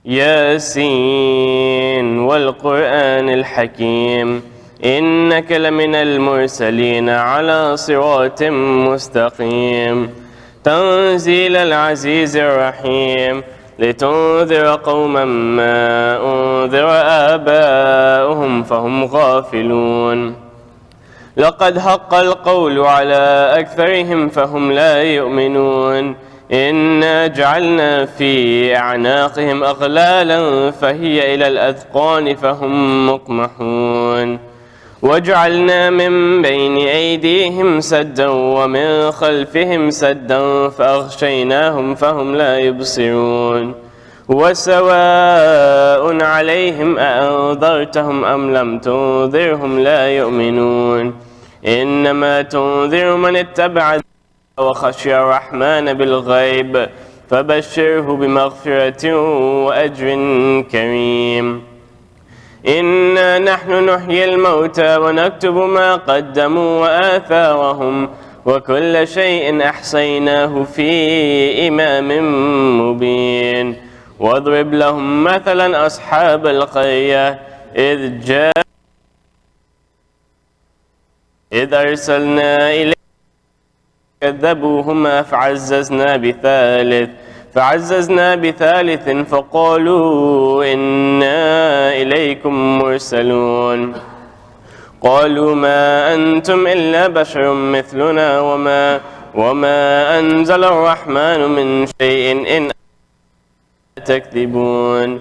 ياسين والقرآن الحكيم إنك لمن المرسلين على صراط مستقيم تنزيل العزيز الرحيم لتنذر قوما ما أنذر آباؤهم فهم غافلون لقد حق القول على أكثرهم فهم لا يؤمنون إنا جعلنا في أعناقهم أغلالا فهي إلى الأذقان فهم مقمحون وجعلنا من بين أيديهم سدا ومن خلفهم سدا فأغشيناهم فهم لا يبصرون وسواء عليهم أأنذرتهم أم لم تنذرهم لا يؤمنون إنما تنذر من اتبع وخشي الرحمن بالغيب فبشره بمغفرة وأجر كريم إنا نحن نحيي الموتى ونكتب ما قدموا وآثارهم وكل شيء أحصيناه في إمام مبين واضرب لهم مثلا أصحاب القرية إذ أرسلنا إليهم كذبوهما فعززنا بثالث فقالوا إنا إليكم مرسلون قالوا ما أنتم إلا بشر مثلنا وما أنزل الرحمن من شيء إن تكذبون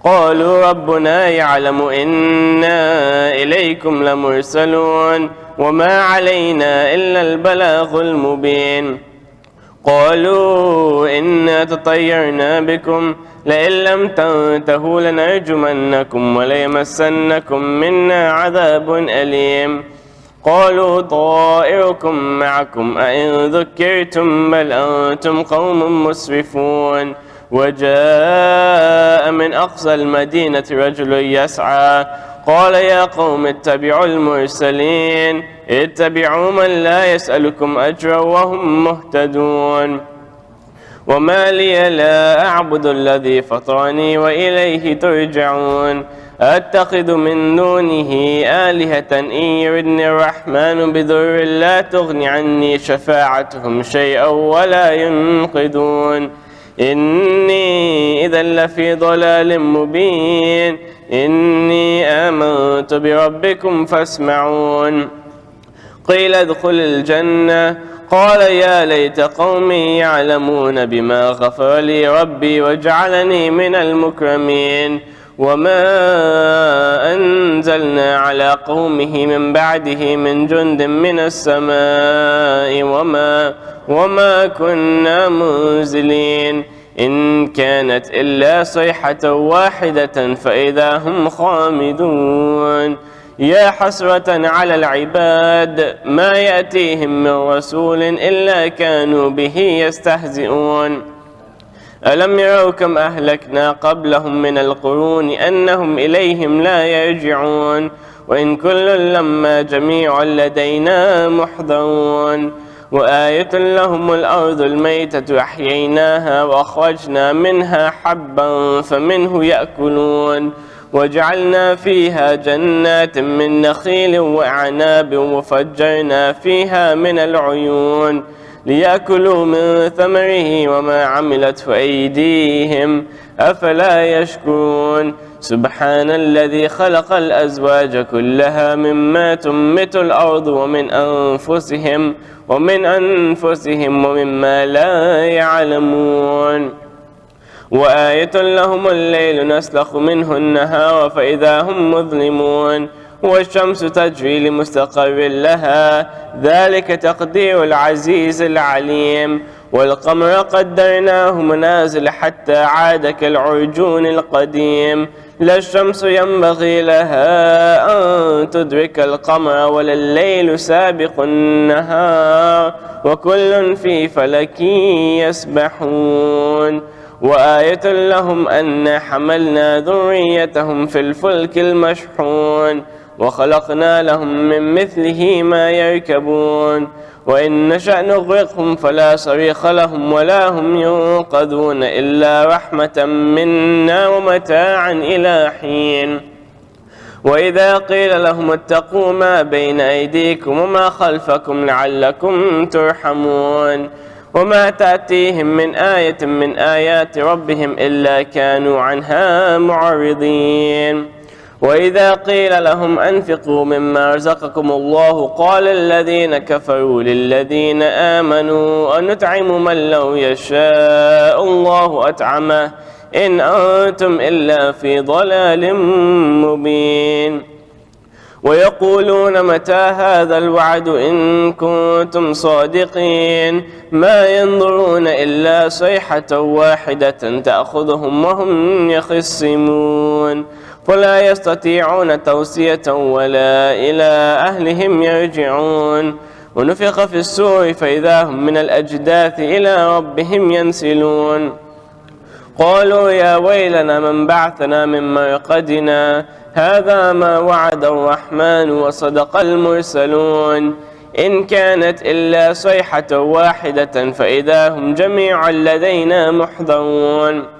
قالوا ربنا يعلم إنا إليكم لمرسلون وما علينا إلا البلاغ المبين قالوا إنا تطيرنا بكم لئن لم تنتهوا لنرجمنكم وليمسنكم منا عذاب أليم قالوا طائركم معكم أئن ذكرتم بل أنتم قوم مسرفون وجاء من أقصى المدينة رجل يسعى قال يا قوم اتبعوا المرسلين اتبعوا من لا يسألكم أجرا وهم مهتدون وما لي لا أعبد الذي فطرني وإليه ترجعون أتخذ من دونه آلهة إن يردني الرحمن بضر لا تغن عني شفاعتهم شيئا ولا ينقذون إني إذا لفي ضلال مبين إني آمنت بربكم فاسمعون قيل ادخل الجنة قال يا ليت قومي يعلمون بما غفر لي ربي وجعلني من المكرمين وما أنزلنا على قومه من بعده من جند من السماء وما كنا منزلين إن كانت إلا صيحة واحدة فإذا هم خامدون يا حسرة على العباد ما يأتيهم من رسول إلا كانوا به يستهزئون ألم يروا كم أهلكنا قبلهم من القرون أنهم إليهم لا يرجعون وإن كل لما جميع لدينا محضرون وآية لهم الأرض الميتة أحييناها وأخرجنا منها حبا فمنه يأكلون وجعلنا فيها جنات من نخيل وأعناب وفجرنا فيها من العيون ليأكلوا من ثمره وما عملته أيديهم أفلا يشكرون سبحان الذي خلق الأزواج كلها مما تنبت الأرض ومن أنفسهم ومما لا يعلمون وآية لهم الليل نسلخ منه النهار فإذا هم مظلمون والشمس تجري لمستقر لها ذلك تقدير العزيز العليم والقمر قدرناه منازل حتى عاد كالعرجون القديم لا الشمس ينبغي لها أن تدرك القمر ولا الليل سابق النهار وكل في فلك يسبحون وآية لهم أن حملنا ذريتهم في الفلك المشحون وخلقنا لهم من مثله ما يركبون وإن نشأ نغرقهم فلا صريخ لهم ولا هم ينقذون إلا رحمة منا ومتاعا إلى حين وإذا قيل لهم اتقوا ما بين أيديكم وما خلفكم لعلكم ترحمون وما تأتيهم من آية من آيات ربهم إلا كانوا عنها معرضين وإذا قيل لهم أنفقوا مما رزقكم الله قال الذين كفروا للذين آمنوا أنطعم من لو يشاء الله أطعمه إن أنتم إلا في ضلال مبين ويقولون متى هذا الوعد إن كنتم صادقين ما ينظرون إلا صيحة واحدة تأخذهم وهم يخصمون فلا يستطيعون توصية ولا إلى أهلهم يرجعون ونفخ في السور فإذا هم من الأجداث إلى ربهم ينسلون قالوا يا ويلنا من بعثنا من مرقدنا هذا ما وعد الرحمن وصدق المرسلون إن كانت إلا صيحة واحدة فإذا هم جميعا لدينا محضرون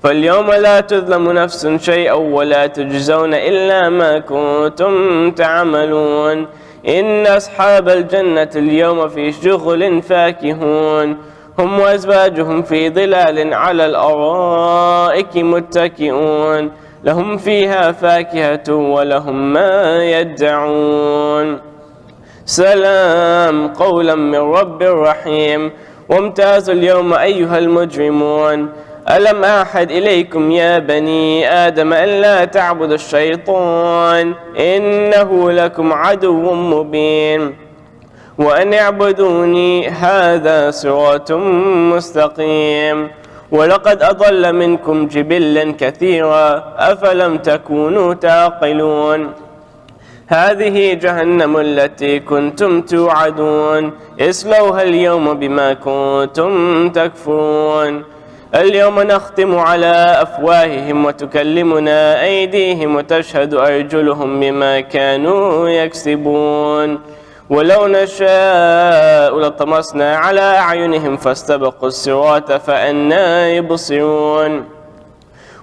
فاليوم لا تظلم نفس شيئا ولا تجزون إلا ما كنتم تعملون إن أصحاب الجنة اليوم في شغل فاكهون هم وأزواجهم في ظلال على الأرائك متكئون لهم فيها فاكهة ولهم ما يدعون سلام قولا من رب رحيم وامتازوا اليوم أيها المجرمون ألم أعهد إليكم يا بني آدم ألا تعبدوا الشيطان إنه لكم عدو مبين وأن اعبدوني هذا صراط مستقيم ولقد أضل منكم جبلا كثيرا أفلم تكونوا تعقلون هذه جهنم التي كنتم توعدون اصلوها اليوم بما كنتم تكفرون اليوم نختم على أفواههم وتكلمنا أيديهم وتشهد أرجلهم بما كانوا يكسبون ولو نشاء لطمسنا على أعينهم فاستبقوا الصراط فأنى يبصرون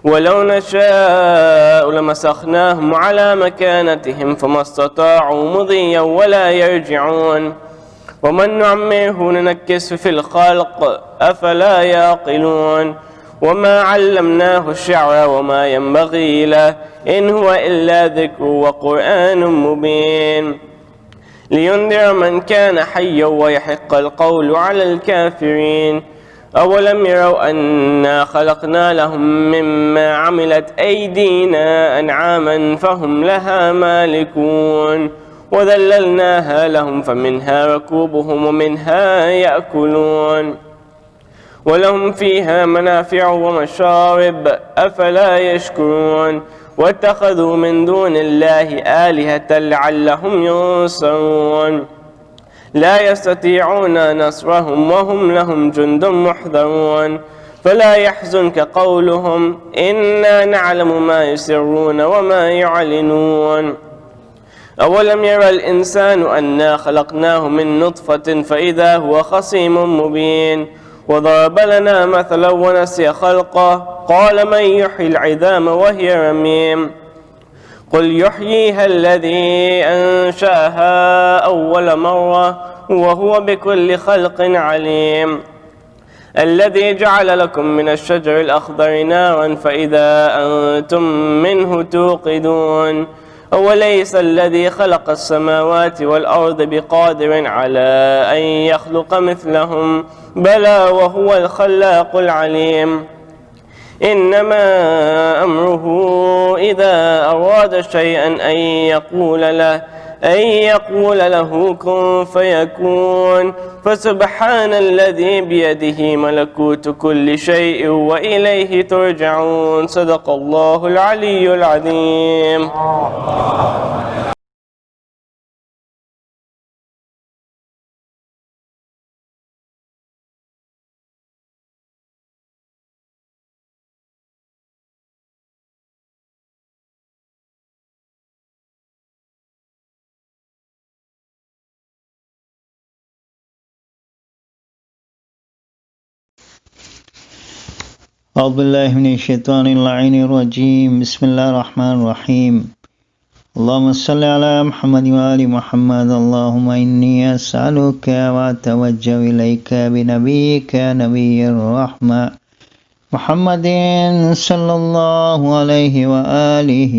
ولو نشاء لمسخناهم على مكانتهم فما استطاعوا مضيا ولا يرجعون ومن نعمره ننكسه في الخلق أفلا يعقلون وما علمناه الشعر وما ينبغي له إن هو إلا ذكر وقرآن مبين لينذر من كان حيا ويحق القول على الكافرين أولم يروا أنا خلقنا لهم مما عملت أيدينا أنعاما فهم لها مالكون وذللناها لهم فمنها ركوبهم ومنها يأكلون ولهم فيها منافع ومشارب أفلا يشكرون واتخذوا من دون الله آلهة لعلهم ينصرون لا يستطيعون نصرهم وهم لهم جند محضرون فلا يحزنك قولهم إنا نعلم ما يسرون وما يعلنون أولم يرى الإنسان أنا خلقناه من نطفة فإذا هو خصيم مبين وضرب لنا مثلا ونسي خلقه قال من يحيي العظام وهي رميم قل يحييها الذي أنشأها أول مرة وهو بكل خلق عليم الذي جعل لكم من الشجر الأخضر نارا فإذا أنتم منه توقدون أوليس الذي خلق السماوات والأرض بقادر على أن يخلق مثلهم بلى وهو الخلاق العليم إنما أمره إذا أراد شيئا أن يقول له كن فيكون فسبحان الذي بيده ملكوت كل شيء وإليه ترجعون صدق الله العلي العظيم. أعوذ بالله من الشيطان اللعين الرجيم بسم الله الرحمن الرحيم اللهم صل على محمد وآل محمد اللهم إني أسألك وأتوجه إليك بنبيك نبي الرحمة محمد صلى الله عليه وآله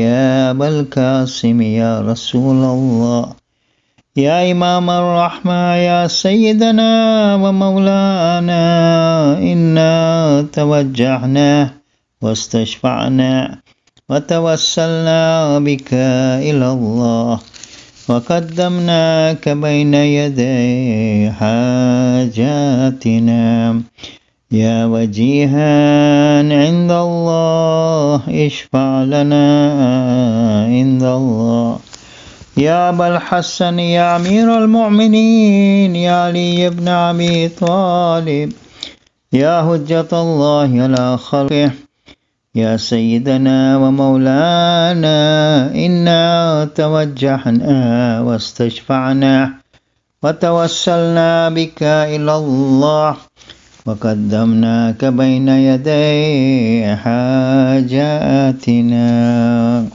يا أبا القاسم يا رسول الله يا إمام الرحمة يا سيدنا ومولانا إنا توجهنا واستشفعنا وتوسلنا بك إلى الله وقدمناك بين يدي حاجاتنا يا وجيها عند الله اشفع لنا عند الله يا أبا الحسن يا أمير المؤمنين يا علي بن أبي طالب يا حجة الله على خلقه يا سيدنا ومولانا إنا توجهنا واستشفعنا وتوسلنا بك إلى الله وقدمناك بين يدي حاجاتنا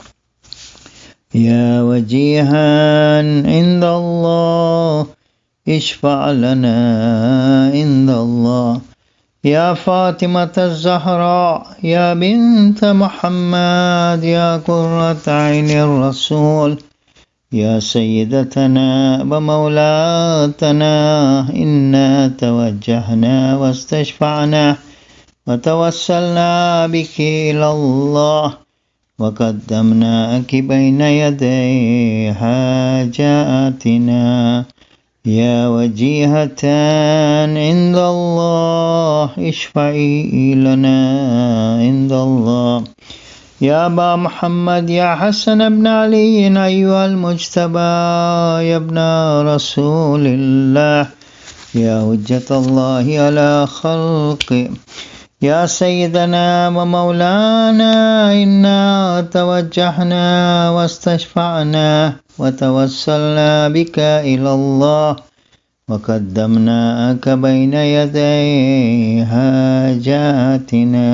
يا وجيها عند الله اشفع لنا عند الله يا فاطمة الزهراء يا بنت محمد يا قرة عين الرسول يا سيدتنا ومولاتنا إنا توجهنا واستشفعنا وتوسلنا بك إلى الله وقدمناك بين يدي حاجاتنا يا وجيهة عند الله اشفعي لنا عند الله يا أبا محمد يا حسن بن علي أيها المجتبى يا ابن رسول الله يا حجة الله على خلقه يا سيدنا ومولانا إنا توجهنا واستشفعنا وتوسلنا بك إلى الله وقدمناك بين يدي حاجاتنا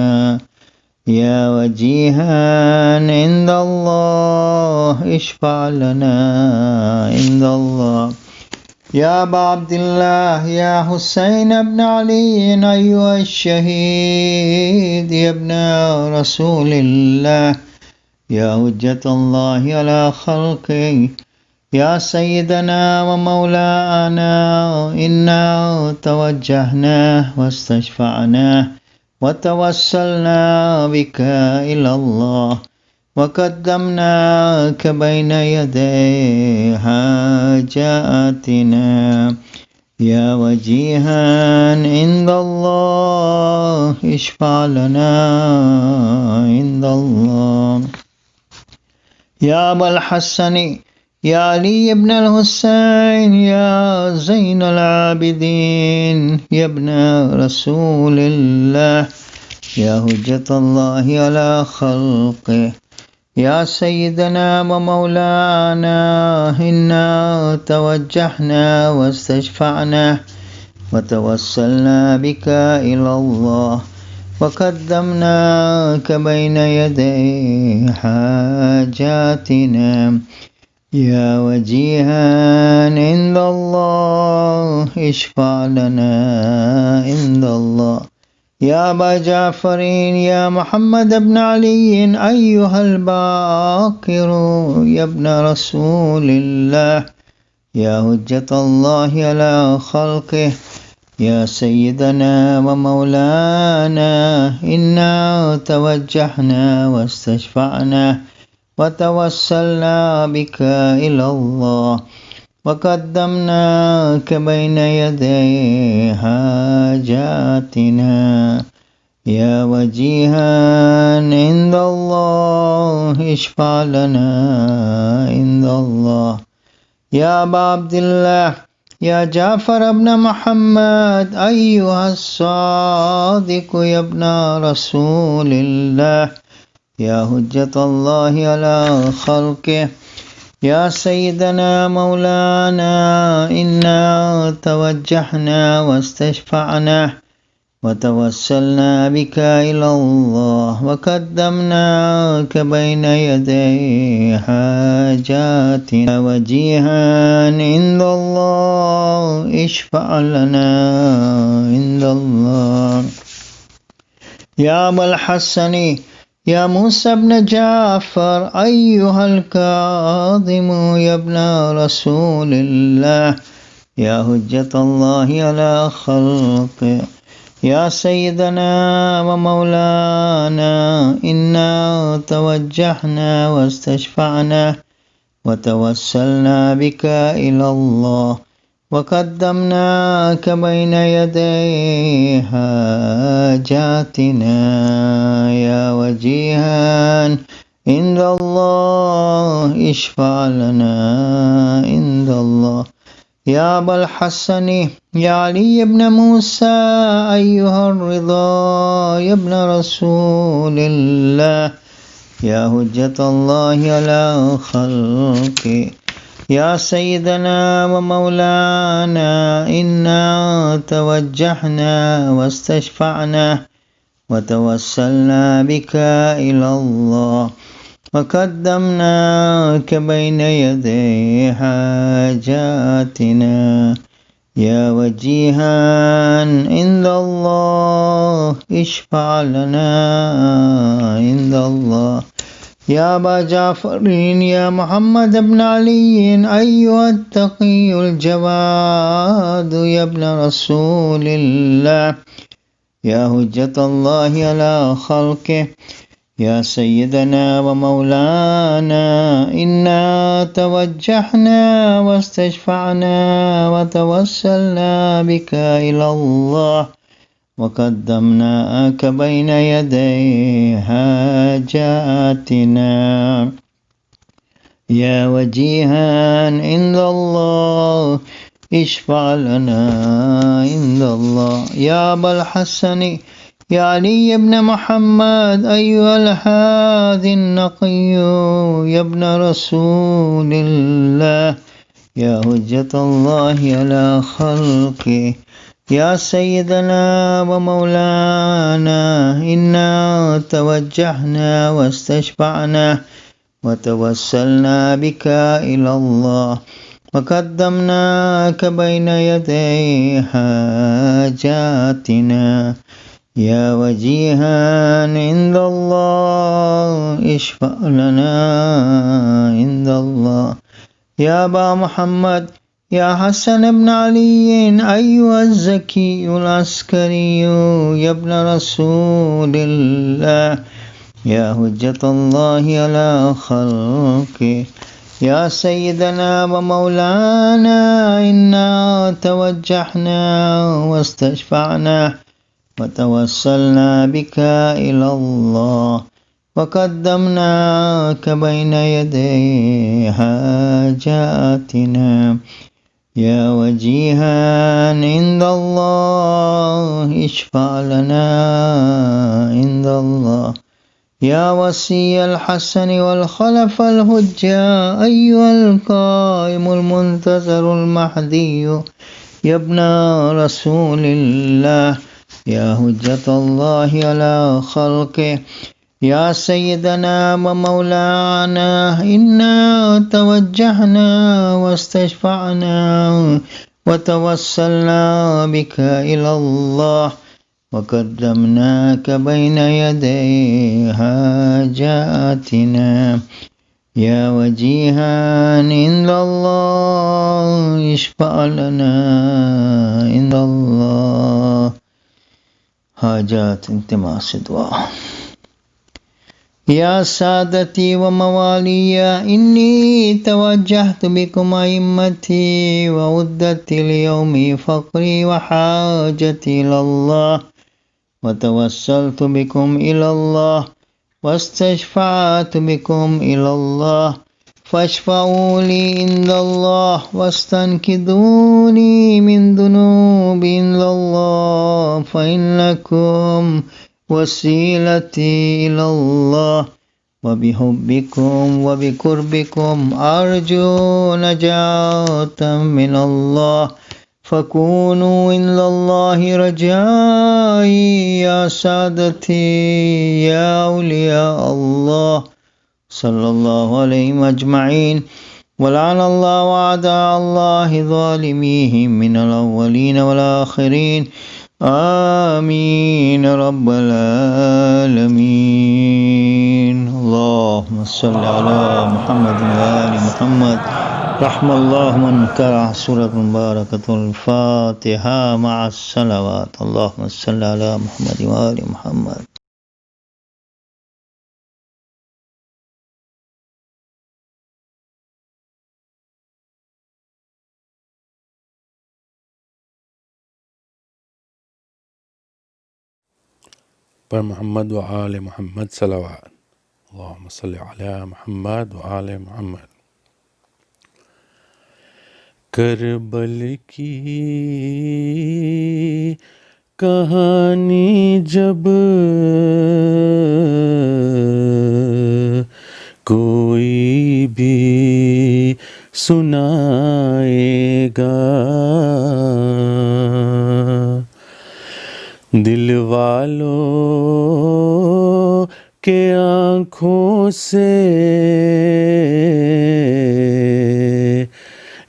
يا وجيها عند الله اشفع لنا عند الله يا أبا عبد الله يا حسين بن علي أيها الشهيد يا ابن رسول الله يا حجة الله على خلقه يا سيدنا ومولانا إنا توجهنا واستشفعنا وتوسلنا بك إلى الله وقدمناك بين يدي حاجاتنا يا وجيها عند الله اشفع لنا عند الله يا أبا الحسن يا علي بن الحسين يا زين العابدين يا ابن رسول الله يا حجة الله على خلقه يا سيدنا ومولانا إنا توجهنا واستشفعنا وتوسلنا بك إلى الله وقدمناك بين يدي حاجاتنا يا وجيها عند الله اشفع لنا عند الله يا أبا جعفر يا محمد بن علي أيها الباقر يا ابن رسول الله يا حجة الله على خلقه يا سيدنا ومولانا إنا توجهنا واستشفعنا وتوسلنا بك إلى الله وقدمناك بين يدي حاجاتنا يا وجيها عند الله اشفع لنا عند الله يا أبا عبد الله يا جعفر بن محمد أيها الصادق يا ابن رسول الله يا حجة الله على خلقه يا سيدنا مولانا إنا توجهنا واستشفعنا وتوسلنا بك إلى الله وقدمناك بين يدي حاجاتنا وجيها عند الله اشفع لنا عند الله. يا أبا الحسن يا موسى بن جعفر أيها الكاظم يا ابن رسول الله يا حجة الله على خلقه يا سيدنا ومولانا إنا توجهنا واستشفعنا وتوسلنا بك إلى الله وقدمناك بين يدي حاجاتنا يا وجيها عند الله اشفع لنا عند الله. يا أبا الحسن يا علي بن موسى أيها الرضا يا ابن رسول الله يا حجة الله على خلقه يا سيدنا ومولانا إنا توجهنا واستشفعنا وتوسلنا بك إلى الله وقدمناك بين يدي حاجاتنا يا وجيها عند الله اشفع لنا عند الله. يا أبا جعفر يا محمد بن علي أيها التقي الجواد يا ابن رسول الله يا حجة الله على خلقه يا سيدنا ومولانا إنا توجهنا واستشفعنا وتوسلنا بك إلى الله وقدمناك بين يدي حاجاتنا يا وجيها عند الله اشفع لنا عند الله. يا أبا الحسن يا علي بن محمد أيها الهادي النقي يا ابن رسول الله يا حجة الله على خلقه يا سيدنا ومولانا إنا توجهنا واستشفعنا وتوسلنا بك إلى الله وقدمناك بين يدي حاجاتنا يا وجيها عند الله اشفع لنا عند الله. يا أبا محمد يا حسن بن علي أيها الزكي العسكري يا ابن رسول الله يا حجة الله على خلقه يا سيدنا ومولانا إنا توجهنا واستشفعنا وتوسلنا بك إلى الله وقدمناك بين يدي حاجاتنا يا وجيها عند الله اشفع لنا عند الله. يا وصي الحسن والخلف الهجة أيها القائم المنتظر المهدي يا ابن رسول الله يا حجة الله على خلقه يا سيدنا ومولانا إنا توجهنا واستشفعنا وتوسلنا بك إلى الله وقدمناك بين يدي حاجاتنا يا وجيها عند الله اشفع لنا عند الله. حاجات التماس دعاء. يا سادتي وموالي إني توجهت بكم أئمتي وعدت اليوم فقري وحاجتي إلى الله وتوسلت بكم إلى الله واستشفعت بكم إلى الله فاشفعوا لي عند الله واستنقذوني من ذنوب عند الله فإنكم وسيلتي إلى الله وبحبكم وبقربكم أرجو نجاة من الله فكونوا إلى الله رجائي يا سادتي يا أولياء الله صلى الله عليهم أجمعين ولعن الله أعداء الله ظالميهم من الأولين والآخرين آمين رب العالمين. اللهم صل على محمد وآل محمد. رحم الله من قرأ سورة مباركة الفاتحة مع الصلوات. اللهم صل على محمد وآل محمد. پر محمد و آل محمد صلوات. اللہم صلی علی محمد و آل محمد. کربل کی کہانی جب کوئی بھی سنائے گا دل والوں کے آنکھوں سے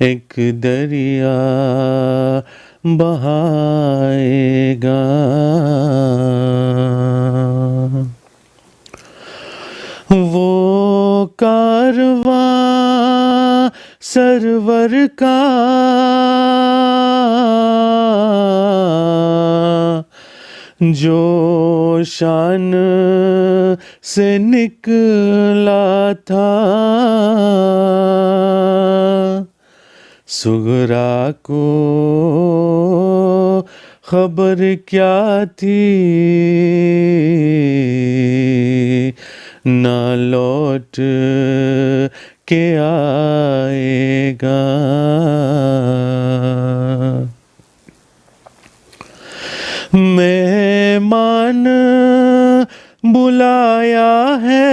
ایک دریا بہائے گا وہ کارواں سرور کا جو شان سے نکلا تھا صغرا کو خبر کیا تھی نہ لوٹ کے آئے گا مہمان بلایا ہے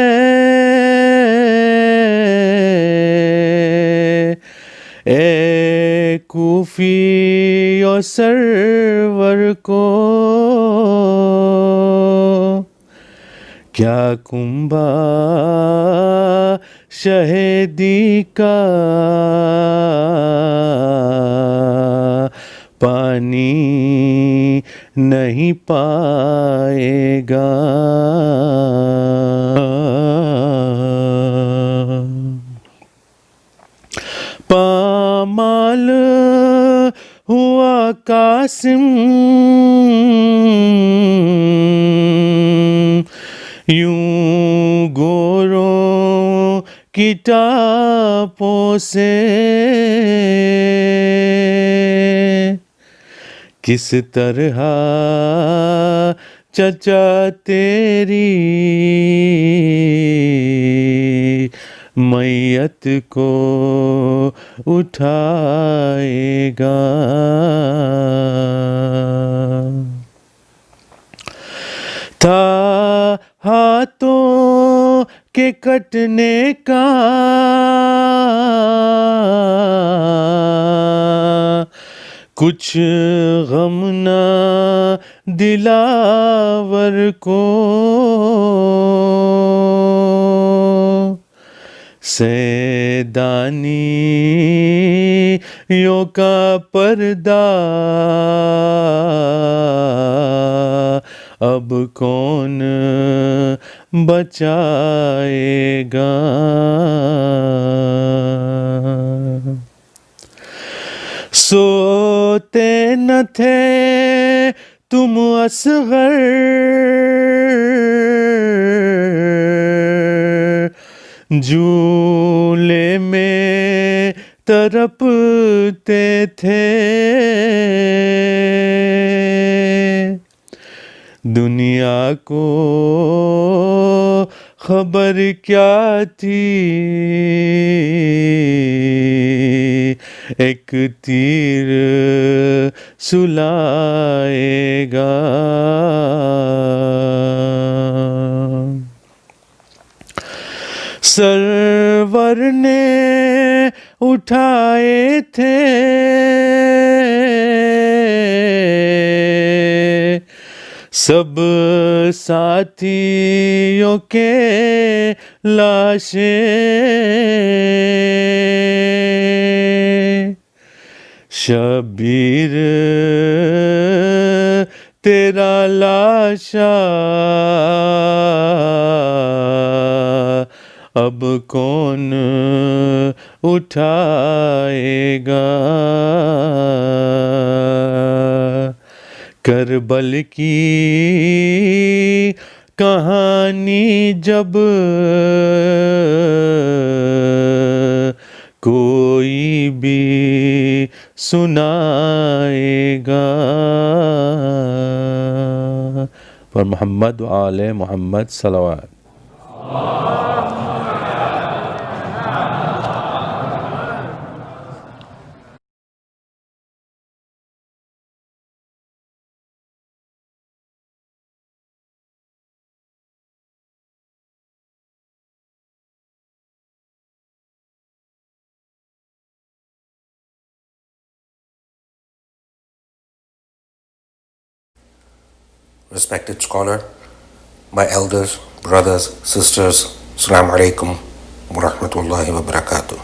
اے کوفی و سرور کو کیا کنبا شہیدی کا پانی نہیں پائے گا پامال ہوا قاسم یوں گوروں کی ٹاپوں سے کس طرح چچا تیری میت کو اٹھائے گا تھا ہاتھوں کے کٹنے کا کچھ غم نہ دلاور کو سیدانیوں کا پردہ اب کون بچائے گا سوتے نہ تھے تم اصغر جھولے میں تڑپتے تھے دنیا کو خبر کیا تھی ایک تیر سلائے گا سرور نے اٹھ اٹھائے تھے، سب ساتھیوں کے لاشیں، شبیر تیرا لاشا اب کون اٹھائے گا؟ کربل کی کہانی جب کوئی بھی سنائے گا، پر محمد و آل محمد صلوات۔ Respected scholar, my elders, brothers, sisters, Assalamu alaikum wa rahmatullahi wa barakatuh.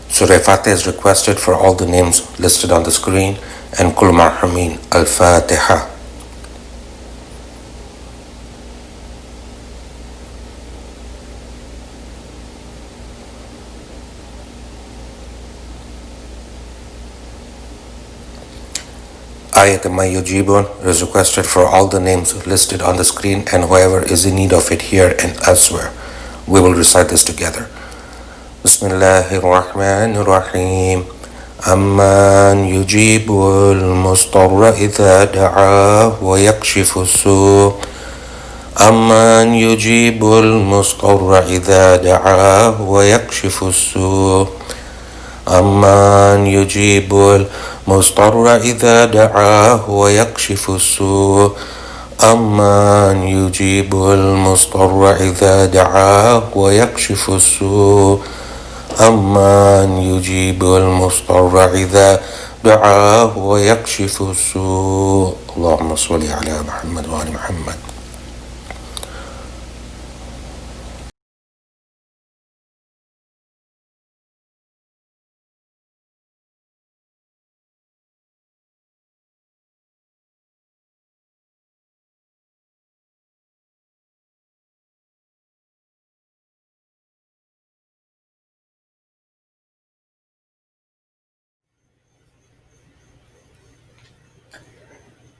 Surah Fatih is requested for all the names listed on the screen and Kul Marhameen Al-Fatiha. Ayat Mayyujibun is requested for all the names listed on the screen and whoever is in need of it here and elsewhere. We will recite this together. Bismillahir Rahmanir Rahim. Amman yujibu al-mustarra idha da'ah wa yakshifu as-su'. Amman yujibu al-mustarra idha da'ah wa yakshifu as-su'. أمن يجيب المضطر إذا دعاه ويكشف السوء أمن يجيب المضطر إذا دعاه ويكشف السوء أمن يجيب المضطر إذا دعاه ويكشف السوء اللهم صل على محمد وآل محمد.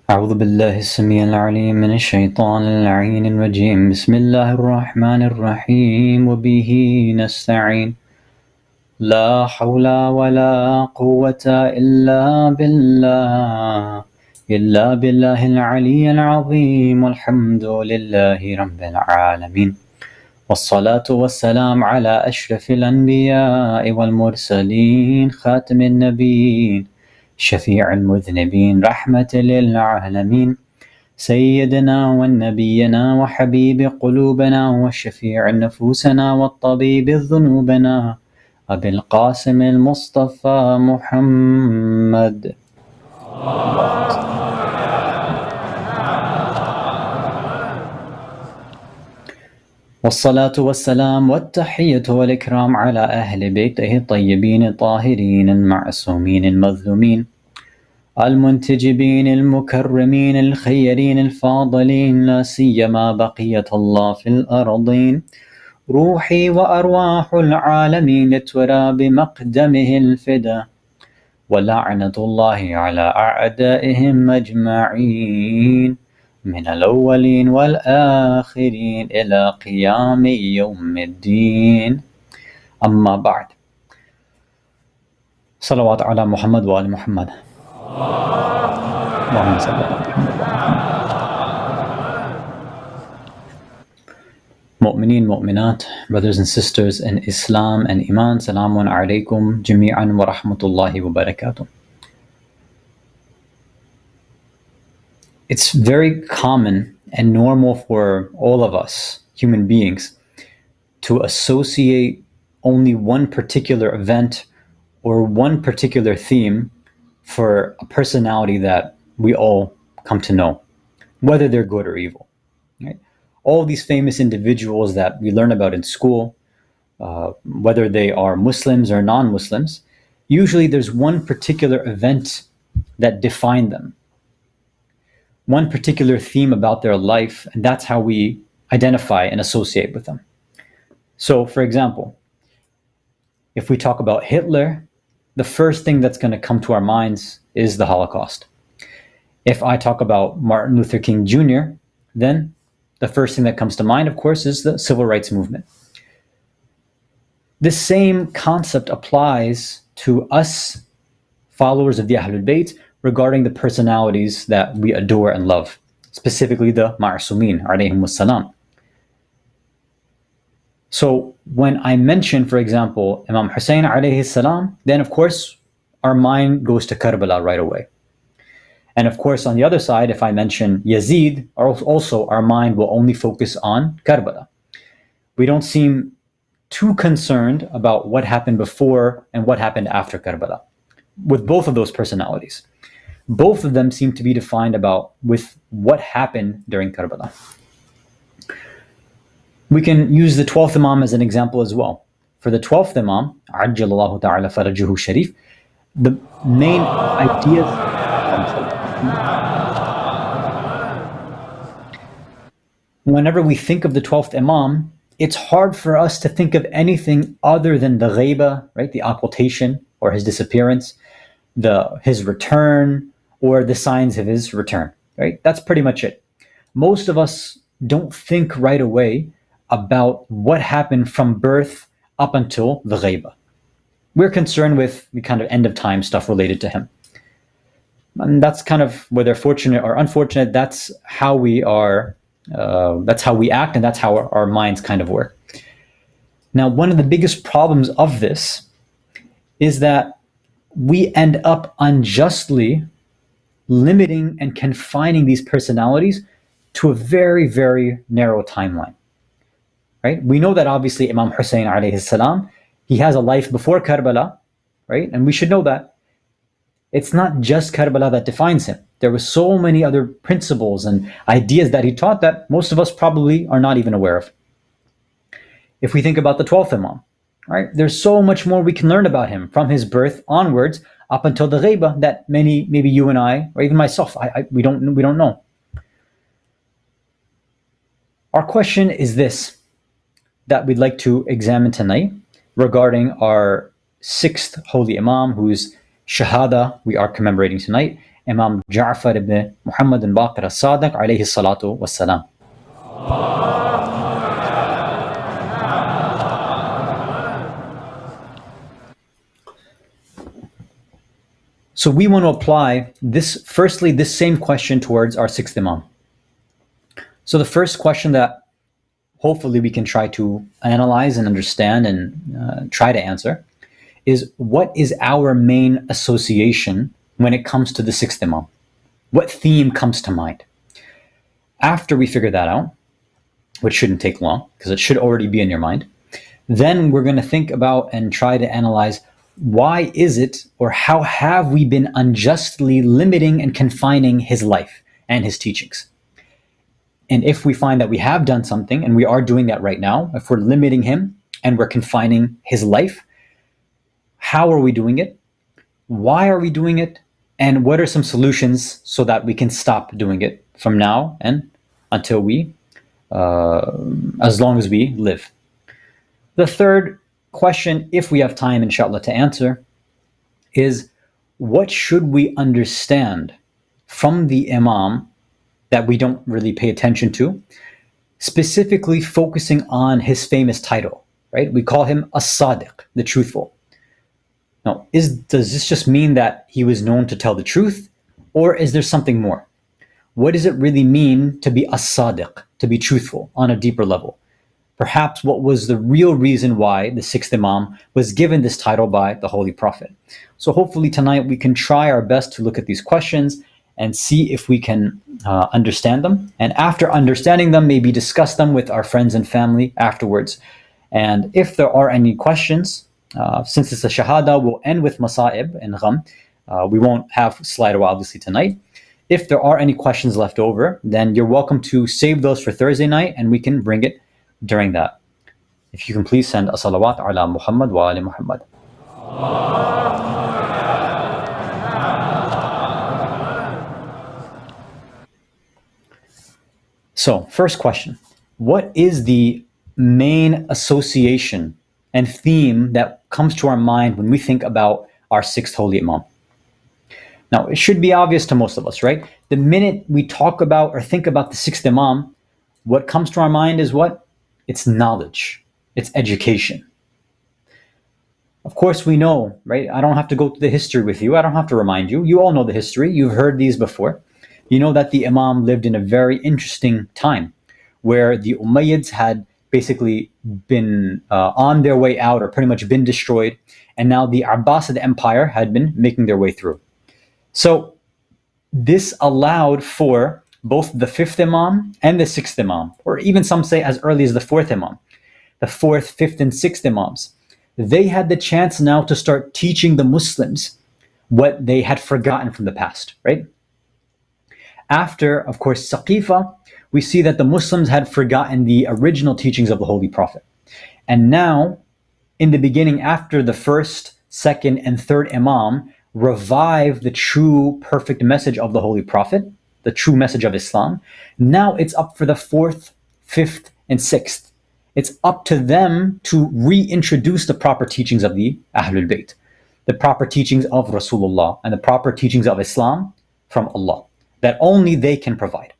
أعوذ بالله السميع العليم من الشيطان اللعين الرجيم. بسم الله الرحمن الرحيم وبه نستعين. لا حول ولا قوة إلا بالله العلي العظيم. والحمد لله رب العالمين، والصلاة والسلام على أشرف الأنبياء والمرسلين، خاتم النبيين، شفيع المذنبين، رحمة للعالمين، سيدنا ونبينا وحبيب قلوبنا وشفيع نفوسنا والطبيب ذنوبنا أبي القاسم المصطفى محمد. والصلاة والسلام والتحية والإكرام على أهل بيته الطيبين الطاهرين المعصومين المظلومين المنتجبين المكرمين الخيرين الفاضلين، لا سيما بقية الله في الأرضين، روحي وأرواح العالمين ترى بمقدمه الفدا، ولعنة الله على أعدائهم أجمعين من الأولين والآخرين إلى قيام يوم الدين. أما بعد، صلوات على محمد وآل محمد. اللهم صل على محمد. Mu'mineen, mu'minat, brothers and sisters in Islam and Iman, Salamun alaikum jami'an wa rahmatullahi wa barakatuh. It's very common and normal for all of us, human beings, to associate only one particular event or one particular theme for a personality that we all come to know, whether they're good or evil. Right? All these famous individuals that we learn about in school, whether they are Muslims or non-Muslims, usually there's one particular event that defined them, one particular theme about their life, and that's how we identify and associate with them. So, for example, if we talk about Hitler, the first thing that's going to come to our minds is the Holocaust. If I talk about Martin Luther King Jr., then the first thing that comes to mind, of course, is the civil rights movement. The same concept applies to us, followers of the Ahlul-bayt, regarding the personalities that we adore and love, specifically the Ma'asumin, alayhimus salam. So when I mention, for example, Imam Hussein alayhi salam, then of course our mind goes to Karbala right away. And of course, on the other side, if I mention Yazid, also our mind will only focus on Karbala. We don't seem too concerned about what happened before and what happened after Karbala. With both of those personalities, both of them seem to be defined with what happened during Karbala. We can use the 12th Imam as an example as well. For the 12th Imam, Ajjalallahu ta'ala farajuhu sharif, the main ideas. Whenever we think of the 12th Imam, it's hard for us to think of anything other than the ghaiba, right? The occultation or his disappearance, his return, or the signs of his return, right? That's pretty much it. Most of us don't think right away about what happened from birth up until the ghaiba. We're concerned with the kind of end of time stuff related to him. And that's kind of, whether fortunate or unfortunate, that's how we are, that's how we act, and that's how our minds kind of work. Now, one of the biggest problems of this is that we end up unjustly limiting and confining these personalities to a very, very narrow timeline. Right? We know that obviously Imam Hussein alayhi salam, he has a life before Karbala, right? And we should know that it's not just Karbala that defines him. There were so many other principles and ideas that he taught that most of us probably are not even aware of. If we think about the 12th Imam, right? There's so much more we can learn about him from his birth onwards up until the ghaiba that many, maybe you and I, or even myself, we don't know. Our question is this, that we'd like to examine tonight regarding our 6th Holy Imam, whose Shahada we are commemorating tonight, Imam Jaffer ibn Muhammad ibn Baqir As-Sadiq alayhi salatu wassalam. So we want to apply this same question towards our 6th Imam. So the first question that hopefully we can try to analyze and understand and try to answer is, what is our main association when it comes to the 6th Imam? What theme comes to mind? After we figure that out, which shouldn't take long because it should already be in your mind, then we're going to think about and try to analyze, why is it, or how have we been unjustly limiting and confining his life and his teachings? And if we find that we have done something, and we are doing that right now, if we're limiting him and we're confining his life, how are we doing it? Why are we doing it? And what are some solutions so that we can stop doing it from now and until as long as we live? The third question, if we have time, inshallah, to answer, is, what should we understand from the Imam that we don't really pay attention to, specifically focusing on his famous title, right? We call him As-Sadiq, the truthful. Now, does this just mean that he was known to tell the truth, or is there something more? What does it really mean to be As-Sadiq, to be truthful on a deeper level? Perhaps what was the real reason why the 6th Imam was given this title by the Holy Prophet? So hopefully tonight we can try our best to look at these questions and see if we can understand them. And after understanding them, maybe discuss them with our friends and family afterwards. And if there are any questions, since it's a shahada, we'll end with masa'ib and gham. We won't have Slido obviously tonight. If there are any questions left over, then you're welcome to save those for Thursday night and we can bring it during that. If you can please send a salawat ala Muhammad wa ali Muhammad. So, first question. What is the main association and theme that comes to our mind when we think about our sixth holy Imam? Now, it should be obvious to most of us, right? The minute we talk about or think about the sixth Imam, what comes to our mind is what? It's knowledge. It's education. Of course, we know, right? I don't have to go through the history with you. I don't have to remind you. You all know the history. You've heard these before. You know that the Imam lived in a very interesting time where the Umayyads had basically been on their way out or pretty much been destroyed. And now the Abbasid Empire had been making their way through. So this allowed for both the fifth Imam and the sixth Imam, or even some say as early as the fourth Imam, the fourth, fifth, and sixth Imams. They had the chance now to start teaching the Muslims what they had forgotten from the past, right? After, of course, Saqifa, we see that the Muslims had forgotten the original teachings of the Holy Prophet. And now, in the beginning, after the first, second, and third Imam revive the true, perfect message of the Holy Prophet, the true message of Islam, now it's up for the fourth, fifth, and sixth. It's up to them to reintroduce the proper teachings of the Ahlul-bayt, the proper teachings of Rasulullah, and the proper teachings of Islam from Allah, that only they can provide.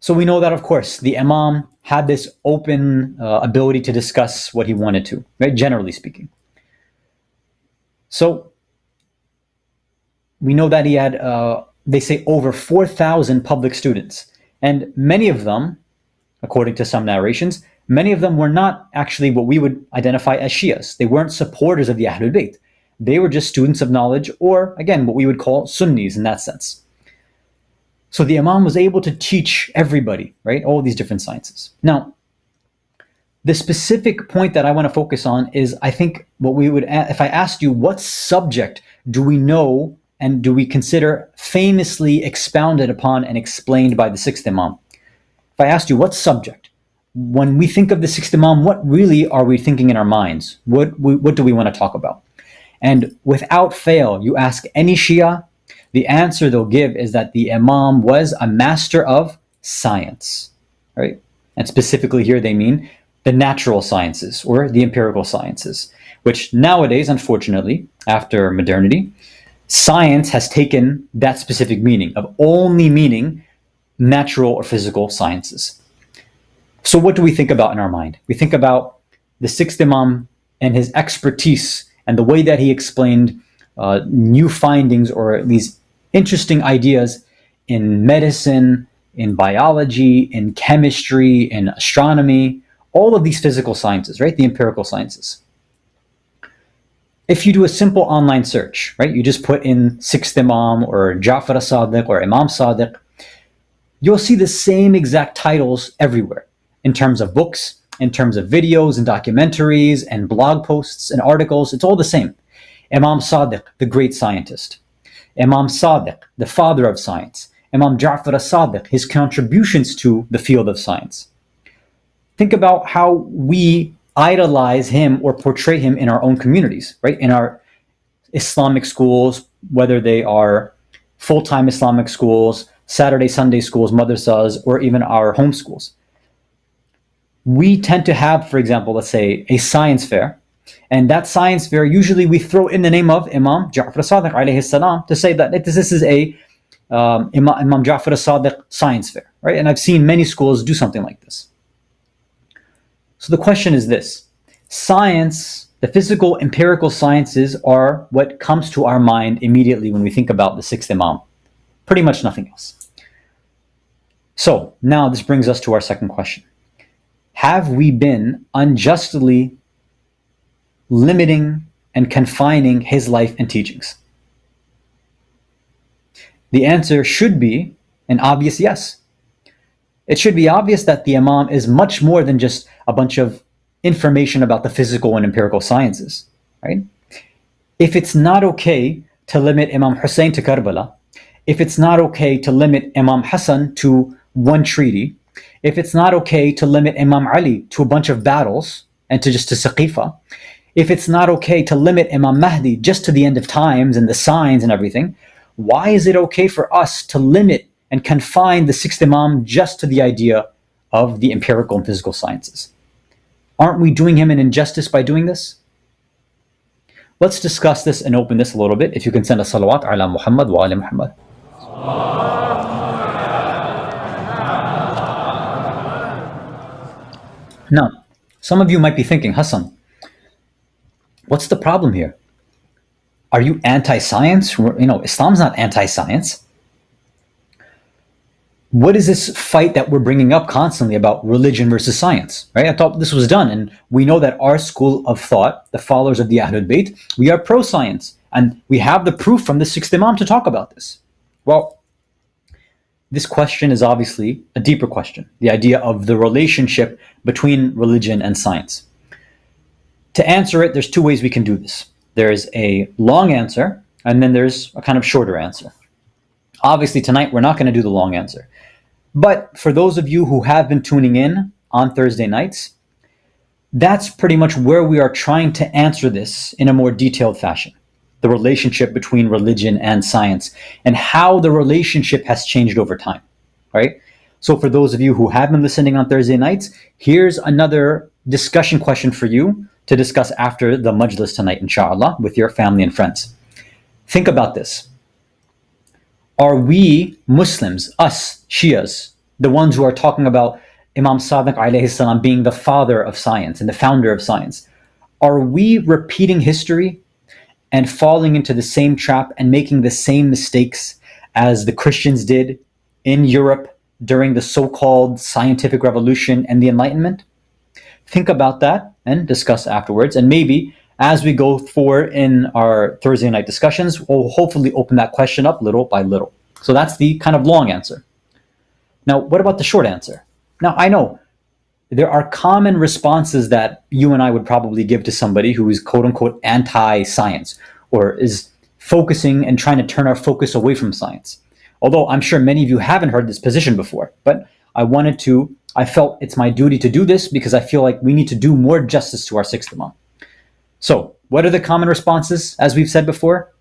So we know that, of course, the Imam had this open ability to discuss what he wanted to, right? Generally speaking. So we know that he had, they say, over 4,000 public students. And many of them, according to some narrations, many of them were not actually what we would identify as Shias. They weren't supporters of the Ahlul-bayt. They were just students of knowledge, or again, what we would call Sunnis in that sense. So the Imam was able to teach everybody, right? All these different sciences. Now, the specific point that I want to focus on is, I think, what we would, if I asked you, what subject do we know and do we consider famously expounded upon and explained by the sixth Imam? If I asked you, what subject? When we think of the sixth Imam, what really are we thinking in our minds? What do we want to talk about? And without fail, you ask any Shia, the answer they'll give is that the Imam was a master of science, right? And specifically here they mean the natural sciences or the empirical sciences, which nowadays, unfortunately, after modernity, science has taken that specific meaning of only meaning natural or physical sciences. So what do we think about in our mind? We think about the sixth Imam and his expertise and the way that he explained new findings or these interesting ideas in medicine, in biology, in chemistry, in astronomy, all of these physical sciences, right? The empirical sciences. If you do a simple online search, right? You just put in sixth Imam or Jaffer As-Sadiq or Imam Sadiq, you'll see the same exact titles everywhere in terms of books, in terms of videos and documentaries and blog posts and articles. It's all the same. Imam Sadiq, the great scientist. Imam Sadiq, the father of science. Imam Jaffer As-Sadiq, his contributions to the field of science. Think about how we idolize him or portray him in our own communities, right? In our Islamic schools, whether they are full-time Islamic schools, Saturday, Sunday schools, madrasas, or even our home schools. We tend to have, for example, let's say a science fair, and that science fair, usually we throw in the name of Imam Jaffer As-Sadiq alayhi salam to say that this is a Imam Jaffer As-Sadiq science fair, right? And I've seen many schools do something like this. So the question is this: science, the physical empirical sciences are what comes to our mind immediately when we think about the sixth Imam. Pretty much nothing else. So now this brings us to our second question. Have we been unjustly limiting and confining his life and teachings? The answer should be an obvious yes. It should be obvious that the Imam is much more than just a bunch of information about the physical and empirical sciences, right? If it's not okay to limit Imam Hussein to Karbala, if it's not okay to limit Imam Hasan to one treaty, if it's not okay to limit Imam Ali to a bunch of battles and to just to Saqifa, if it's not okay to limit Imam Mahdi just to the end of times and the signs and everything, why is it okay for us to limit and confine the sixth Imam just to the idea of the empirical and physical sciences? Aren't we doing him an injustice by doing this? Let's discuss this and open this a little bit. If you can send a salawat ala Muhammad wa ala Muhammad. Now, some of you might be thinking, Hasan, what's the problem here? Are you anti-science? Islam's not anti-science. What is this fight that we're bringing up constantly about religion versus science, right? I thought this was done, and we know that our school of thought, the followers of the Ahlul-bayt, we are pro-science, and we have the proof from the sixth Imam to talk about this. Well, this question is obviously a deeper question, the idea of the relationship between religion and science. To answer it, there's two ways we can do this. There's a long answer, and then there's a kind of shorter answer. Obviously, tonight we're not going to do the long answer. But for those of you who have been tuning in on Thursday nights, that's pretty much where we are trying to answer this in a more detailed fashion. The relationship between religion and science and how the relationship has changed over time, right? So for those of you who have been listening on Thursday nights, here's another discussion question for you to discuss after the majlis tonight, inshallah, with your family and friends. Think about this. Are we Muslims, us Shias, the ones who are talking about Imam Sadiq alayhi salam being the father of science and the founder of science, are we repeating history and falling into the same trap and making the same mistakes as the Christians did in Europe during the so-called scientific revolution and the Enlightenment? Think about that and discuss afterwards. And maybe as we go forward in our Thursday night discussions, we'll hopefully open that question up little by little. So that's the kind of long answer. Now, what about the short answer? Now, I know there are common responses that you and I would probably give to somebody who is quote unquote anti-science or is focusing and trying to turn our focus away from science. Although I'm sure many of you haven't heard this position before, but I felt it's my duty to do this because I feel like we need to do more justice to our sixth Imam. So what are the common responses? As we've said before,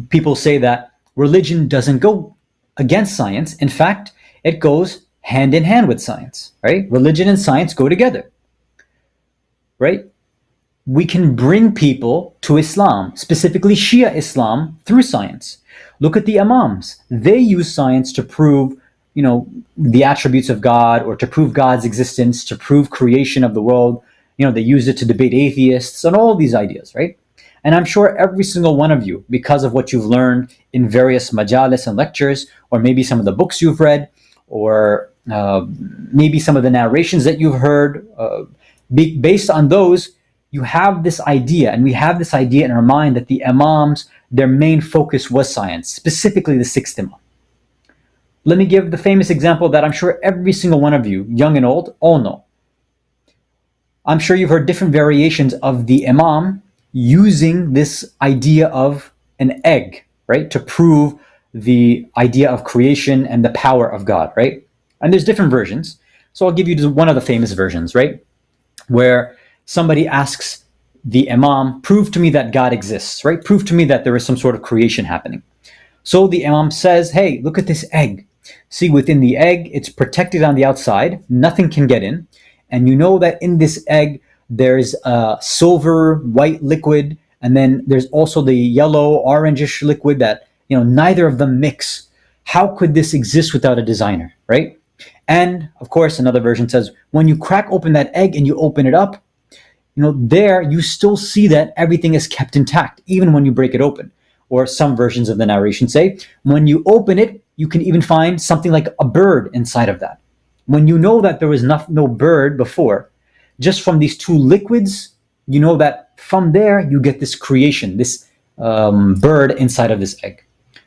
people say that religion doesn't go against science. In fact, it goes hand in hand with science, right? Religion and science go together, right? We can bring people to Islam, specifically Shia Islam, through science. Look at the Imams. They use science to prove, the attributes of God or to prove God's existence, to prove creation of the world. They use it to debate atheists and all these ideas, right? And I'm sure every single one of you, because of what you've learned in various majalis and lectures, or maybe some of the books you've read, or maybe some of the narrations that you've heard, based on those, you have this idea, and we have this idea in our mind that the Imams, their main focus was science, specifically the sixth Imam. Let me give the famous example that I'm sure every single one of you, young and old, all know. I'm sure you've heard different variations of the Imam using this idea of an egg, right, to prove the idea of creation and the power of God, right? And there's different versions. So I'll give you one of the famous versions, right, where somebody asks the Imam, prove to me that God exists, right? Prove to me that there is some sort of creation happening. So the Imam says, hey, look at this egg. See, within the egg, it's protected on the outside. Nothing can get in. And you know that in this egg, there's a silver white liquid, and then there's also the yellow orangish liquid that, neither of them mix. How could this exist without a designer, right? And of course, another version says, when you crack open that egg and you open it up, there you still see that everything is kept intact, even when you break it open. Or some versions of the narration say, when you open it, you can even find something like a bird inside of that. When you know that there was no bird before, just from these two liquids, you know that from there you get this creation, this bird inside of this egg.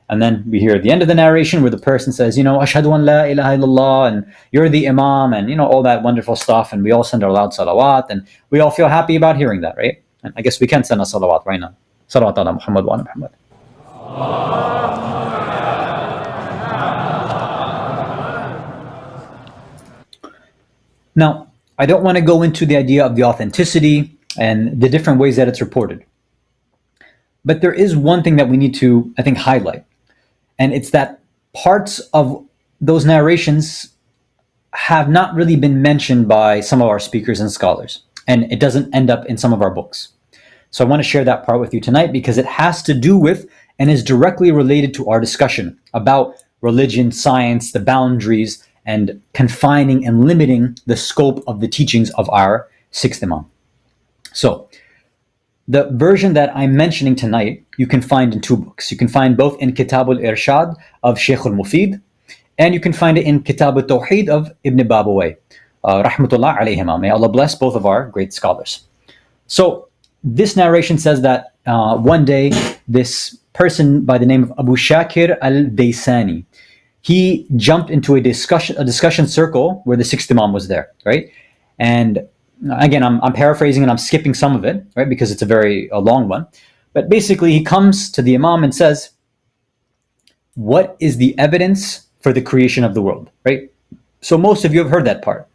And then we hear at the end of the narration where the person says, Ashhadu an la ilaha illallah, and you're the Imam, and all that wonderful stuff, and we all send our loud salawat, and we all feel happy about hearing that, right? And I guess we can send a salawat right now. Salawat ala Muhammad wa ala Muhammad. Now, I don't want to go into the idea of the authenticity and the different ways that it's reported. But there is one thing that we need to, I think, highlight. And it's that parts of those narrations have not really been mentioned by some of our speakers and scholars. And it doesn't end up in some of our books. So I want to share that part with you tonight because it has to do with and is directly related to our discussion about religion, science, the boundaries, and confining and limiting the scope of the teachings of our sixth Imam. So, the version that I'm mentioning tonight, you can find in two books. You can find both in Kitab al-Irshad of Shaykh al-Mufid, and you can find it in Kitab al-Tawheed of Ibn Babawayh, rahmatullah alayhima. May Allah bless both of our great scholars. So, this narration says that one day, this person by the name of Abu Shakir al-Daysani, he jumped into a discussion circle where the sixth Imam was there, right? And again, I'm paraphrasing and I'm skipping some of it, right? Because it's a very long one. But basically, he comes to the Imam and says, what is the evidence for the creation of the world, right? So most of you have heard that part.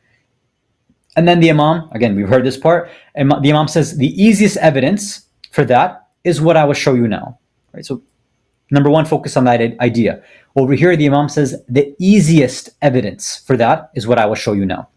And then the Imam, again, we've heard this part, and the Imam says, the easiest evidence for that is what I will show you now, right? So number one, focus on that idea. Over here, the Imam says, the easiest evidence for that is what I will show you now.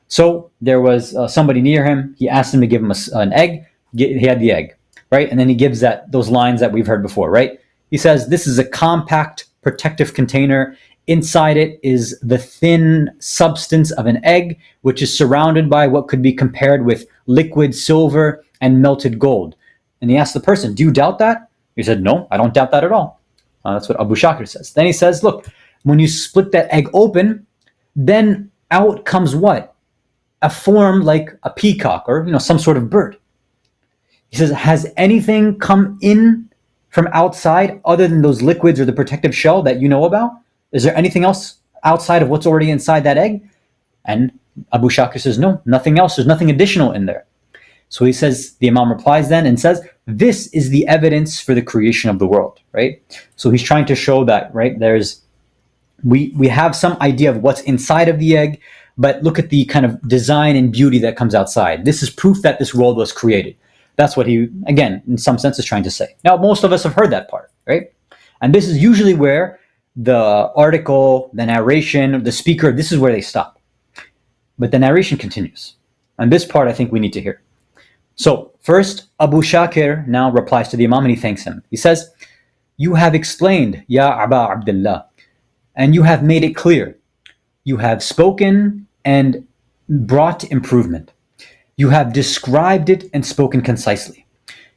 So there was somebody near him. He asked him to give him an egg. He had the egg, right? And then he gives those lines that we've heard before, right? He says, this is a compact protective container. Inside it is the thin substance of an egg, which is surrounded by what could be compared with liquid silver and melted gold. And he asked the person, do you doubt that? He said, no, I don't doubt that at all. That's what Abu Shakir says. Then he says, look, when you split that egg open, then out comes what? A form like a peacock or some sort of bird. He says, has anything come in from outside other than those liquids or the protective shell that you know about? Is there anything else outside of what's already inside that egg? And Abu Shakir says, no, nothing else. There's nothing additional in there. So he says, the Imam replies then and says, this is the evidence for the creation of the world, right? So he's trying to show that, right? We have some idea of what's inside of the egg, but look at the kind of design and beauty that comes outside. This is proof that this world was created. That's what he, again, in some sense is trying to say. Now, most of us have heard that part, right? And this is usually where the article, the narration, the speaker, this is where they stop. But the narration continues. And this part I think we need to hear. So first, Abu Shakir now replies to the Imam and he thanks him. He says, you have explained, Ya Aba Abdullah, and you have made it clear. You have spoken and brought improvement. You have described it and spoken concisely.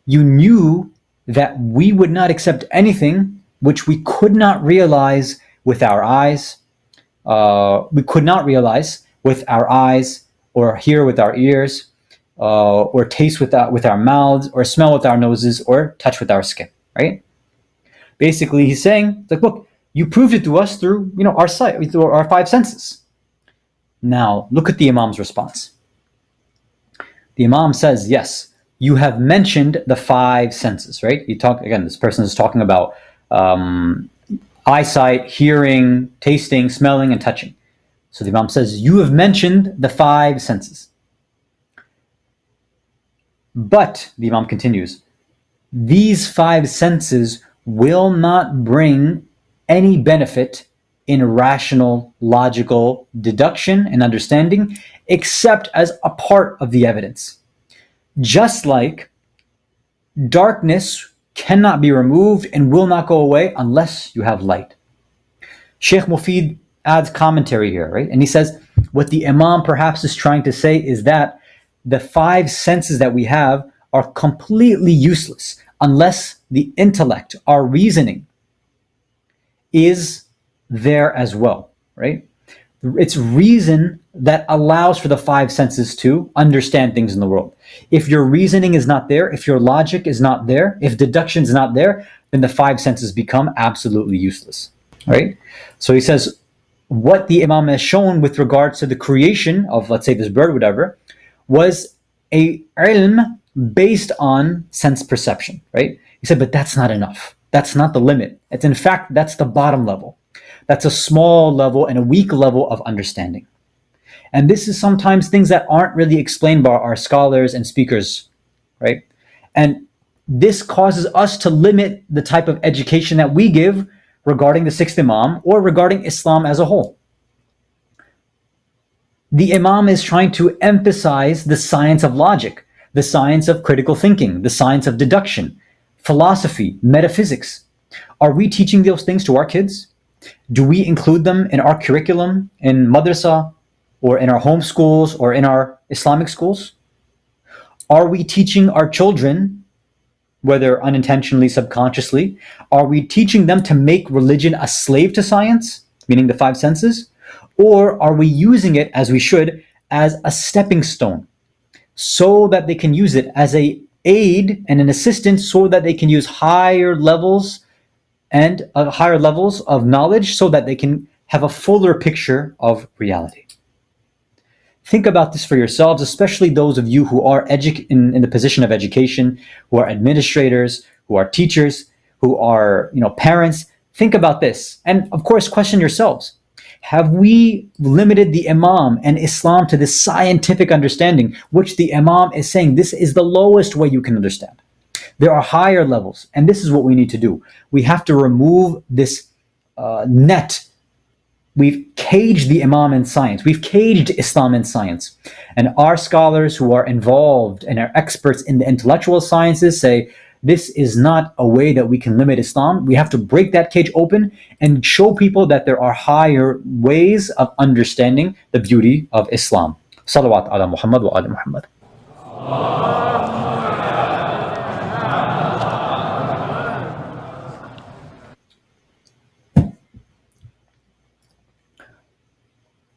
You knew that we would not accept anything which we could not realize with our eyes. We could not realize with our eyes or hear with our ears, or taste with our mouths, or smell with our noses, or touch with our skin, right? Basically, he's saying, like, look, you proved it to us through, our sight, through our five senses. Now, look at the Imam's response. The Imam says, yes, you have mentioned the five senses, right? This person is talking about eyesight, hearing, tasting, smelling, and touching. So the Imam says, you have mentioned the five senses. But, the Imam continues, these five senses will not bring any benefit in rational, logical deduction and understanding, except as a part of the evidence. Just like darkness cannot be removed and will not go away unless you have light. Shaykh Mufid adds commentary here, right? And he says, what the Imam perhaps is trying to say is that the five senses that we have are completely useless unless the intellect, our reasoning, is there as well, right? It's reason that allows for the five senses to understand things in the world. If your reasoning is not there, if your logic is not there, if deduction is not there, then the five senses become absolutely useless, right? So he says, what the Imam has shown with regards to the creation of, let's say, this bird, whatever, was a ilm based on sense perception, right? He said, but that's not enough. That's not the limit. It's, in fact, that's the bottom level. That's a small level and a weak level of understanding. And this is sometimes things that aren't really explained by our scholars and speakers, right? And this causes us to limit the type of education that we give regarding the sixth Imam or regarding Islam as a whole. The Imam is trying to emphasize the science of logic, the science of critical thinking, the science of deduction, philosophy, metaphysics. Are we teaching those things to our kids? Do we include them in our curriculum, in madrasa, or in our home schools, or in our Islamic schools? Are we teaching our children, whether unintentionally, subconsciously, are we teaching them to make religion a slave to science, meaning the five senses? Or are we using it, as we should, as a stepping stone, so that they can use it as an aid and an assistant, so that they can use higher levels of knowledge, so that they can have a fuller picture of reality? Think about this for yourselves, especially those of you who are in the position of education, who are administrators, who are teachers, who are parents. Think about this, and of course, question yourselves. Have we limited the Imam and Islam to this scientific understanding, which the Imam is saying this is the lowest way you can understand? There are higher levels, and this is what we need to do. We have to remove this net. We've caged the Imam in science. We've caged Islam in science. And our scholars who are involved and are experts in the intellectual sciences say, this is not a way that we can limit Islam. We have to break that cage open and show people that there are higher ways of understanding the beauty of Islam. Salawat ala Muhammad wa ala Muhammad.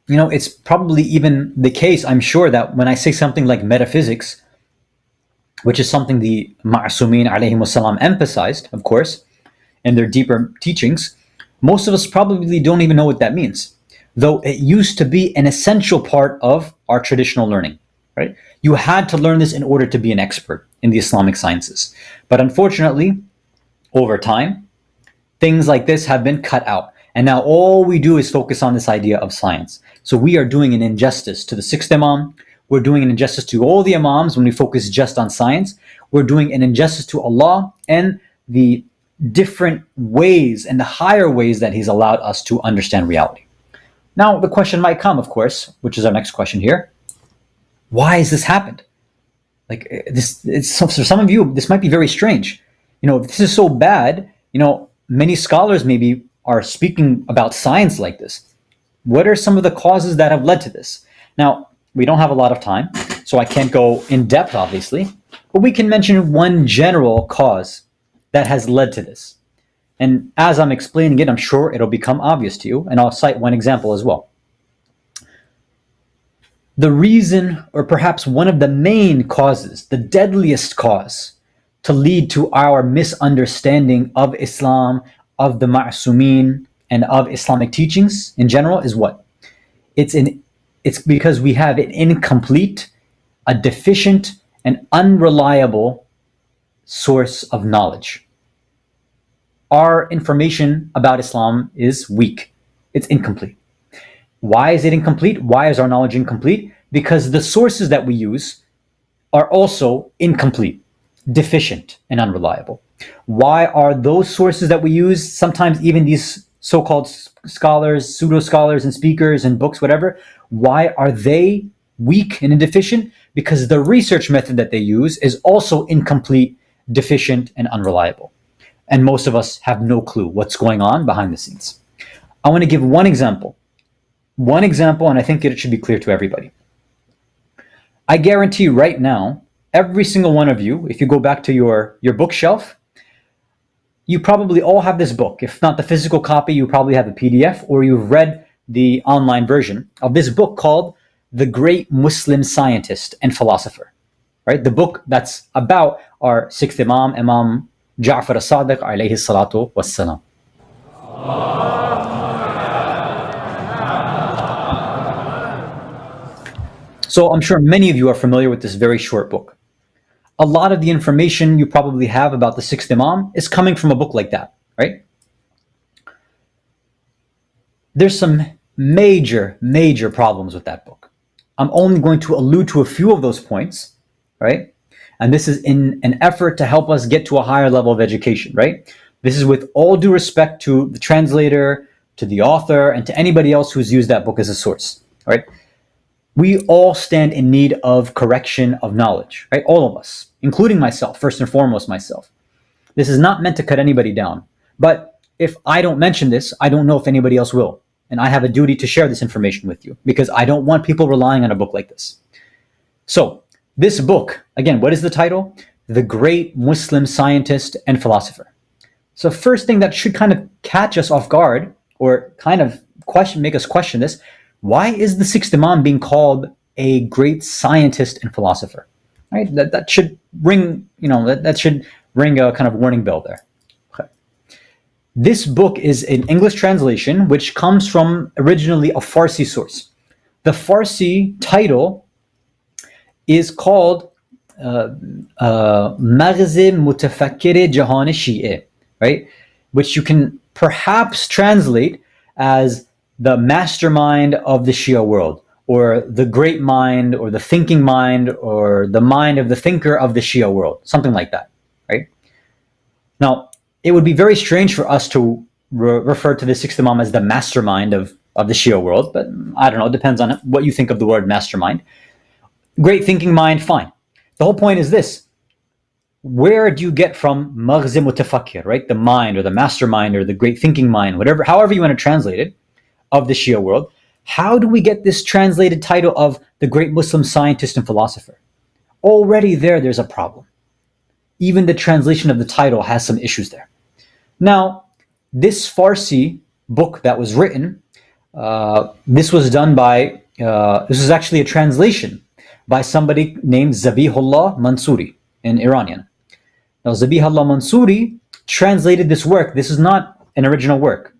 It's probably even the case, I'm sure, that when I say something like metaphysics, which is something the Ma'asumin alayhim wassalam emphasized, of course, in their deeper teachings, most of us probably don't even know what that means, though it used to be an essential part of our traditional learning, right? You had to learn this in order to be an expert in the Islamic sciences. But unfortunately, over time, things like this have been cut out. And now all we do is focus on this idea of science. So we are doing an injustice to the sixth Imam. We're doing an injustice to all the Imams when we focus just on science. We're doing an injustice to Allah and the different ways and the higher ways that He's allowed us to understand reality. Now, the question might come, of course, which is our next question here. Why has this happened? For some of you, this might be very strange. If this is so bad, many scholars maybe are speaking about science like this. What are some of the causes that have led to this? Now, we don't have a lot of time, so I can't go in depth, obviously, but we can mention one general cause that has led to this. And as I'm explaining it, I'm sure it'll become obvious to you, and I'll cite one example as well. The reason, or perhaps one of the main causes, the deadliest cause to lead to our misunderstanding of Islam, of the Ma'asumin, and of Islamic teachings in general is what? It's because we have an incomplete, a deficient, and unreliable source of knowledge. Our information about Islam is weak. It's incomplete. Why is it incomplete? Why is our knowledge incomplete? Because the sources that we use are also incomplete, deficient, and unreliable. Why are those sources that we use, sometimes even these so-called scholars, pseudo-scholars and speakers and books, whatever, why are they weak and deficient? Because the research method that they use is also incomplete, deficient, and unreliable. And most of us have no clue what's going on behind the scenes. I want to give one example, and I think it should be clear to everybody. I guarantee right now, every single one of you, if you go back to your bookshelf, you probably all have this book. If not the physical copy, you probably have the PDF, or you've read the online version of this book called The Great Muslim Scientist and Philosopher, right? The book that's about our sixth Imam, Imam Jaffer As-Sadiq alayhi salatu wassalam. So I'm sure many of you are familiar with this very short book. A lot of the information you probably have about the sixth Imam is coming from a book like that, right? There's some major problems with that book. I'm only going to allude to a few of those points, right? And this is in an effort to help us get to a higher level of education, right? This is with all due respect to the translator, to the author, and to anybody else who's used that book as a source, right? We all stand in need of correction of knowledge, right? All of us, including myself, first and foremost myself. This is not meant to cut anybody down. But if I don't mention this, I don't know if anybody else will. And I have a duty to share this information with you because I don't want people relying on a book like this. So this book, again, what is the title? The Great Muslim Scientist and Philosopher. So first thing that should kind of catch us off guard or kind of make us question this, why is the sixth Imam being called a great scientist and philosopher? Right? That should ring, that should ring a kind of warning bell there. Okay. This book is an English translation, which comes from originally a Farsi source. The Farsi title is called Maghz Mutafakkir Jahan Shi'e, right? Which you can perhaps translate as the mastermind of the Shia world, or the great mind, or the thinking mind, or the mind of the thinker of the Shia world, something like that, right? Now, it would be very strange for us to refer to the sixth Imam as the mastermind of the Shia world, but I don't know, it depends on what you think of the word mastermind. Great thinking mind, fine. The whole point is this. Where do you get from Maghz Mutafakkir, right? The mind, or the mastermind, or the great thinking mind, whatever, however you want to translate it, of the Shia world. How do we get this translated title of the great Muslim scientist and philosopher? Already there's a problem. Even the translation of the title has some issues there. Now, this Farsi book that was written, this was done by, this was actually a translation by somebody named Zabihullah Mansuri, an Iranian. Now, Zabihullah Mansuri translated this work. This is not an original work.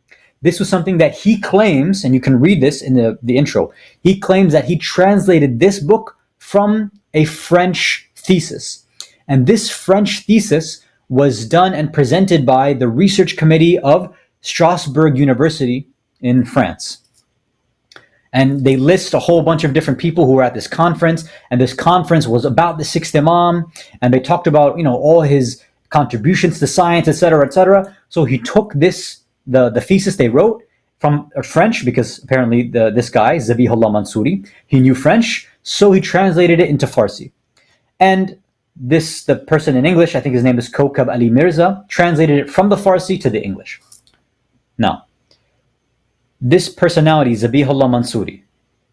This was something that he claims, and you can read this in the intro, he claims that he translated this book from a French thesis. And this French thesis was done and presented by the research committee of Strasbourg University in France. And they list a whole bunch of different people who were at this conference, and this conference was about the sixth Imam, and they talked about, all his contributions to science, etc., etc. So he took this, the thesis they wrote from French, because apparently this guy, Zabihullah Mansuri, he knew French, so he translated it into Farsi. And the person in English, I think his name is Kokab Ali Mirza, translated it from the Farsi to the English. Now, this personality, Zabihullah Mansuri,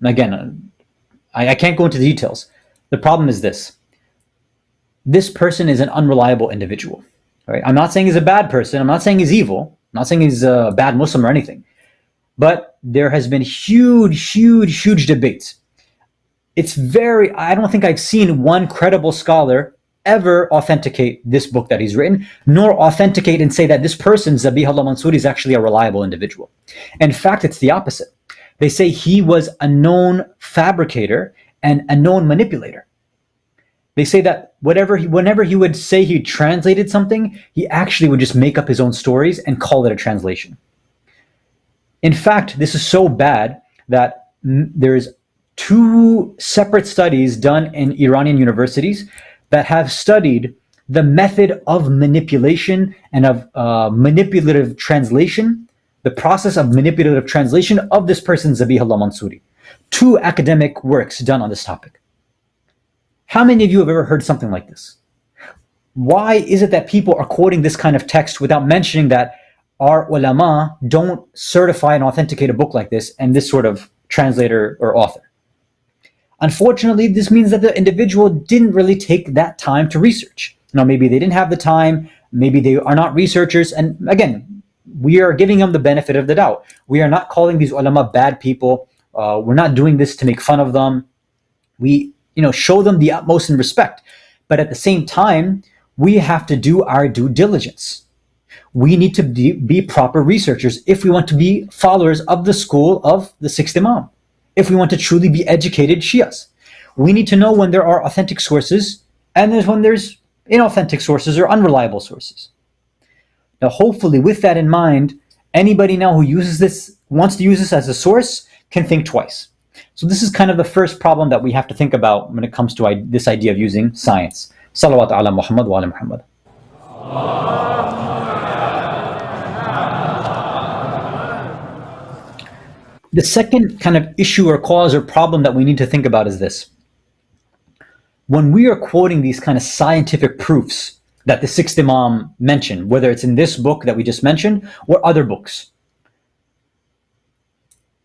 again, I can't go into the details. The problem is this. This person is an unreliable individual. Right? I'm not saying he's a bad person. I'm not saying he's evil. I'm not saying he's a bad Muslim or anything. But there has been huge debates. I don't think I've seen one credible scholar ever authenticate this book that he's written, nor authenticate and say that this person, Zabihullah Mansuri, is actually a reliable individual. In fact, it's the opposite. They say he was a known fabricator and a known manipulator. They say that whenever he would say he translated something, he actually would just make up his own stories and call it a translation. In fact, this is so bad that there's 2 separate studies done in Iranian universities that have studied the method of manipulation and of manipulative translation, the process of manipulative translation of this person, Zabihullah Mansuri. 2 academic works done on this topic. How many of you have ever heard something like this? Why is it that people are quoting this kind of text without mentioning that our ulama don't certify and authenticate a book like this and this sort of translator or author? Unfortunately, this means that the individual didn't really take that time to research. Maybe they didn't have the time, maybe they are not researchers, and again, we are giving them the benefit of the doubt. We are not calling these ulama bad people. We're not doing this to make fun of them. We show them the utmost in respect. But at the same time, we have to do our due diligence. We need to be proper researchers if we want to be followers of the school of the sixth Imam, if we want to truly be educated Shias. We need to know when there are authentic sources and when there's inauthentic sources or unreliable sources. Now, hopefully, with that in mind, anybody now who wants to use this as a source can think twice. So this is kind of the first problem that we have to think about when it comes to this idea of using science. Salawat ala Muhammad wa ala Muhammad. The second kind of issue or cause or problem that we need to think about is this. When we are quoting these kind of scientific proofs that the sixth Imam mentioned, whether it's in this book that we just mentioned or other books,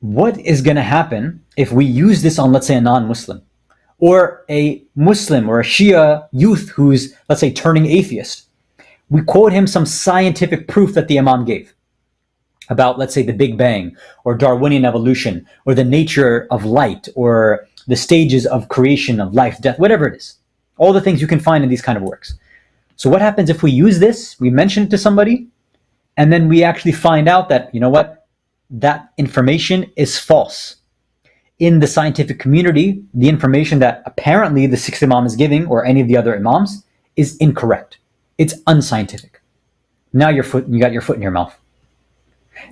what is going to happen if we use this on, let's say, a non-Muslim or a Muslim or a Shia youth who's, let's say, turning atheist? We quote him some scientific proof that the Imam gave about, let's say, the Big Bang or Darwinian evolution or the nature of light or the stages of creation of life, death, whatever it is. All the things you can find in these kind of works. So what happens if we use this, we mention it to somebody, and then we actually find out that, you know what, that information is false. In the scientific community, the information that apparently the sixth Imam is giving or any of the other Imams is incorrect. It's unscientific. Now you got your foot in your mouth.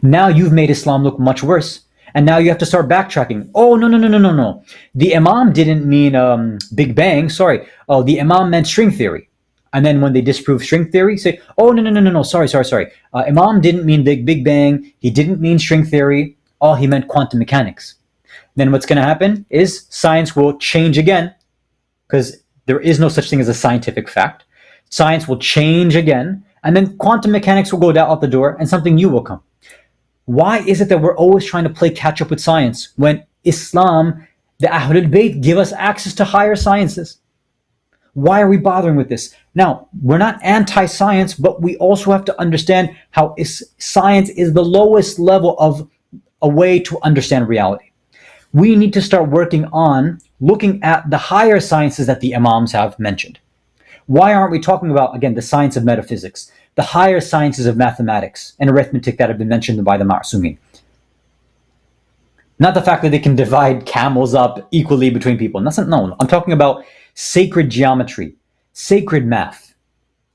Now you've made Islam look much worse. And now you have to start backtracking. Oh, no. The Imam didn't mean Big Bang. Sorry. Oh, the Imam meant string theory. And then when they disprove string theory, say, oh, no. Sorry. Imam didn't mean Big Bang. He didn't mean string theory. Oh, he meant quantum mechanics. Then what's going to happen is science will change again, because there is no such thing as a scientific fact. Science will change again, and then quantum mechanics will go out the door and something new will come. Why is it that we're always trying to play catch up with science when Islam, the Ahlul-bayt, give us access to higher sciences? Why are we bothering with this? Now, we're not anti-science, but we also have to understand how science is the lowest level of a way to understand reality. We need to start working on looking at the higher sciences that the Imams have mentioned. Why aren't we talking about, again, the science of metaphysics, the higher sciences of mathematics and arithmetic that have been mentioned by the Ma'sumin? Not the fact that they can divide camels up equally between people. No, I'm talking about sacred geometry, sacred math,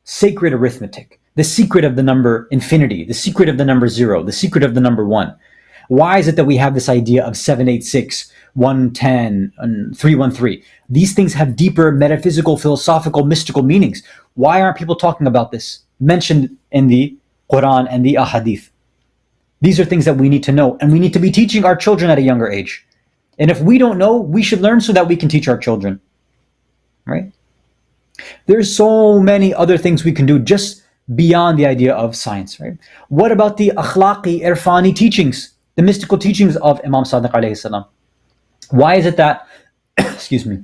sacred arithmetic, the secret of the number infinity, the secret of the number 0, the secret of the number 1. Why is it that we have this idea of 786, 110, and 313? These things have deeper metaphysical, philosophical, mystical meanings. Why aren't people talking about this? Mentioned in the Quran and the Ahadith. These are things that we need to know, and we need to be teaching our children at a younger age. And if we don't know, we should learn so that we can teach our children. Right? There's so many other things we can do just beyond the idea of science. Right? What about the akhlaqi, irfani teachings, the mystical teachings of Imam Sadiq alayhi salam? Why is it that, excuse me,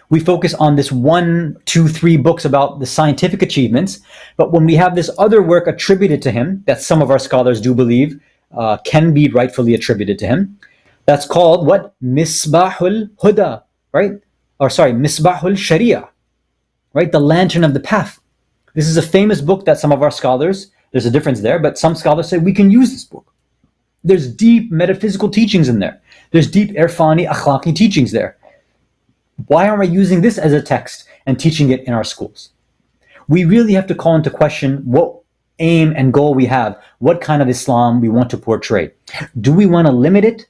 we focus on this 1, 2, 3 books about the scientific achievements, but when we have this other work attributed to him, that some of our scholars do believe can be rightfully attributed to him, that's called what? Misbahul Huda, right? Or sorry, Misbahul Sharia, right? The Lantern of the Path. This is a famous book that some of our scholars, there's a difference there, but some scholars say we can use this book. There's deep metaphysical teachings in there. There's deep irfani, akhlaqi teachings there. Why aren't we using this as a text and teaching it in our schools? We really have to call into question what aim and goal we have, what kind of Islam we want to portray. Do we want to limit it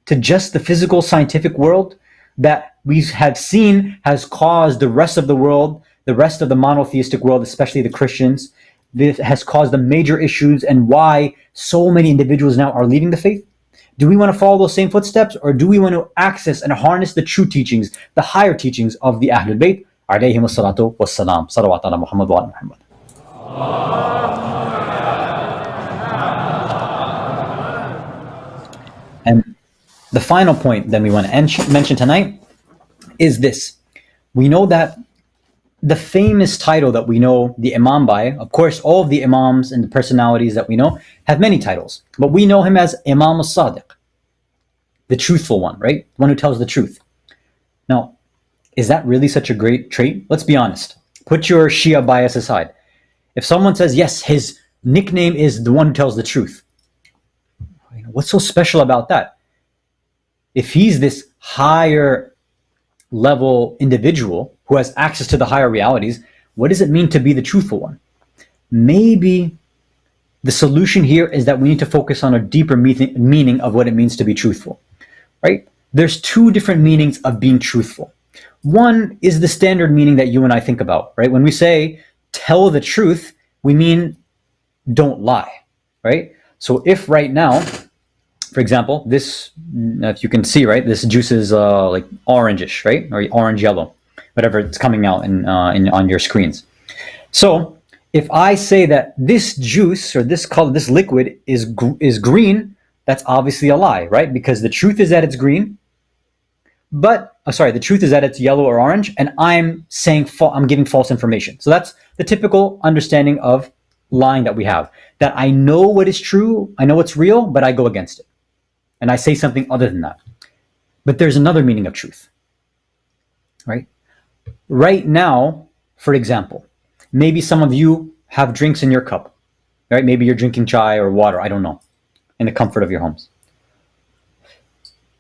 to just the physical scientific world that we have seen has caused the rest of the world, the rest of the monotheistic world, especially the Christians, this has caused the major issues and why so many individuals now are leaving the faith? Do we want to follow those same footsteps, or do we want to access and harness the true teachings, the higher teachings of the Ahlul-bayt, alayhim as-salatu was-salam, salawat ala Muhammad wa ala Muhammad. And the final point that we want to mention tonight is this. We know that the famous title that we know the Imam by, of course, all of the Imams and the personalities that we know have many titles, but we know him as Imam As-Sadiq, the truthful one, right? The one who tells the truth. Now, is that really such a great trait? Let's be honest. Put your Shia bias aside. If someone says, yes, his nickname is the one who tells the truth, what's so special about that? If he's this higher level individual who has access to the higher realities, what does it mean to be the truthful one? Maybe the solution here is that we need to focus on a deeper meaning of what it means to be truthful, right? There's two different meanings of being truthful. One is the standard meaning that you and I think about, right? When we say tell the truth, we mean don't lie, right? So if right now, for example, this, if you can see, right, this juice is like orangish, right, or orange yellow, whatever it's coming out on your screens. So if I say that this juice or this color, this liquid is green, that's obviously a lie, right? Because the truth is that it's green, but the truth is that it's yellow or orange, and I'm saying I'm giving false information. So that's the typical understanding of lying that we have. That I know what is true, I know it's real, but I go against it, and I say something other than that. But there's another meaning of truth, right? Right now, for example, maybe some of you have drinks in your cup, right? Maybe you're drinking chai or water, I don't know, in the comfort of your homes.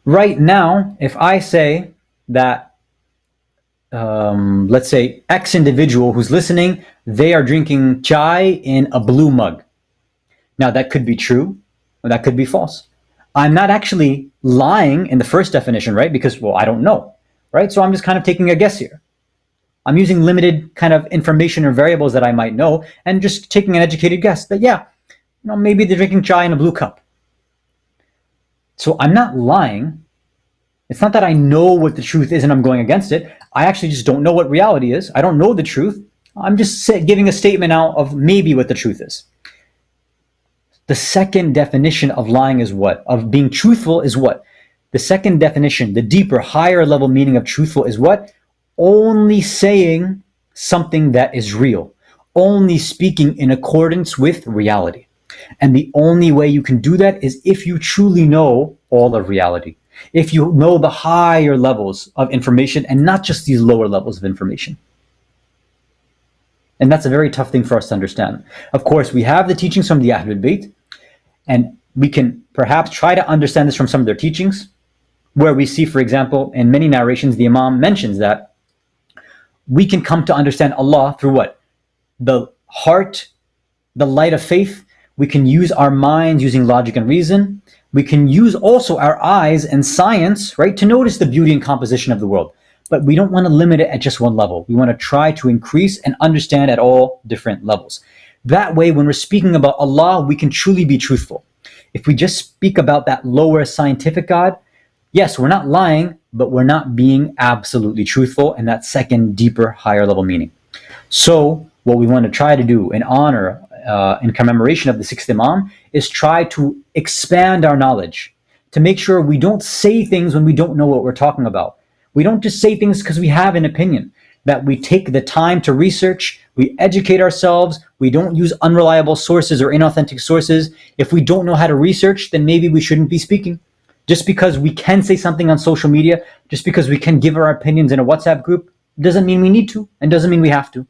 Right now, if I say that, let's say X individual who's listening, they are drinking chai in a blue mug. Now that could be true, or that could be false. I'm not actually lying in the first definition, right? Because, well, I don't know, right? So I'm just kind of taking a guess here. I'm using limited kind of information or variables that I might know and just taking an educated guess that, yeah, maybe they're drinking chai in a blue cup. So I'm not lying. It's not that I know what the truth is and I'm going against it. I actually just don't know what reality is. I don't know the truth. I'm just giving a statement out of maybe what the truth is. The second definition of lying is what? Of being truthful is what? The second definition, the deeper, higher level meaning of truthful is what? Only saying something that is real. Only speaking in accordance with reality. And the only way you can do that is if you truly know all of reality. If you know the higher levels of information and not just these lower levels of information. And that's a very tough thing for us to understand. Of course, we have the teachings from the Ahlul-bayt, and we can perhaps try to understand this from some of their teachings, where we see, for example, in many narrations, the Imam mentions that we can come to understand Allah through what? The heart, the light of faith. We can use our minds using logic and reason. We can use also our eyes and science, right, to notice the beauty and composition of the world. But we don't want to limit it at just one level. We want to try to increase and understand at all different levels. That way, when we're speaking about Allah, we can truly be truthful. If we just speak about that lower scientific God, yes, we're not lying, but we're not being absolutely truthful in that second, deeper, higher level meaning. So what we want to try to do in honor, in commemoration of the sixth Imam, is try to expand our knowledge, to make sure we don't say things when we don't know what we're talking about. We don't just say things because we have an opinion, that we take the time to research, we educate ourselves, we don't use unreliable sources or inauthentic sources. If we don't know how to research, then maybe we shouldn't be speaking. Just because we can say something on social media, just because we can give our opinions in a WhatsApp group, doesn't mean we need to, and doesn't mean we have to.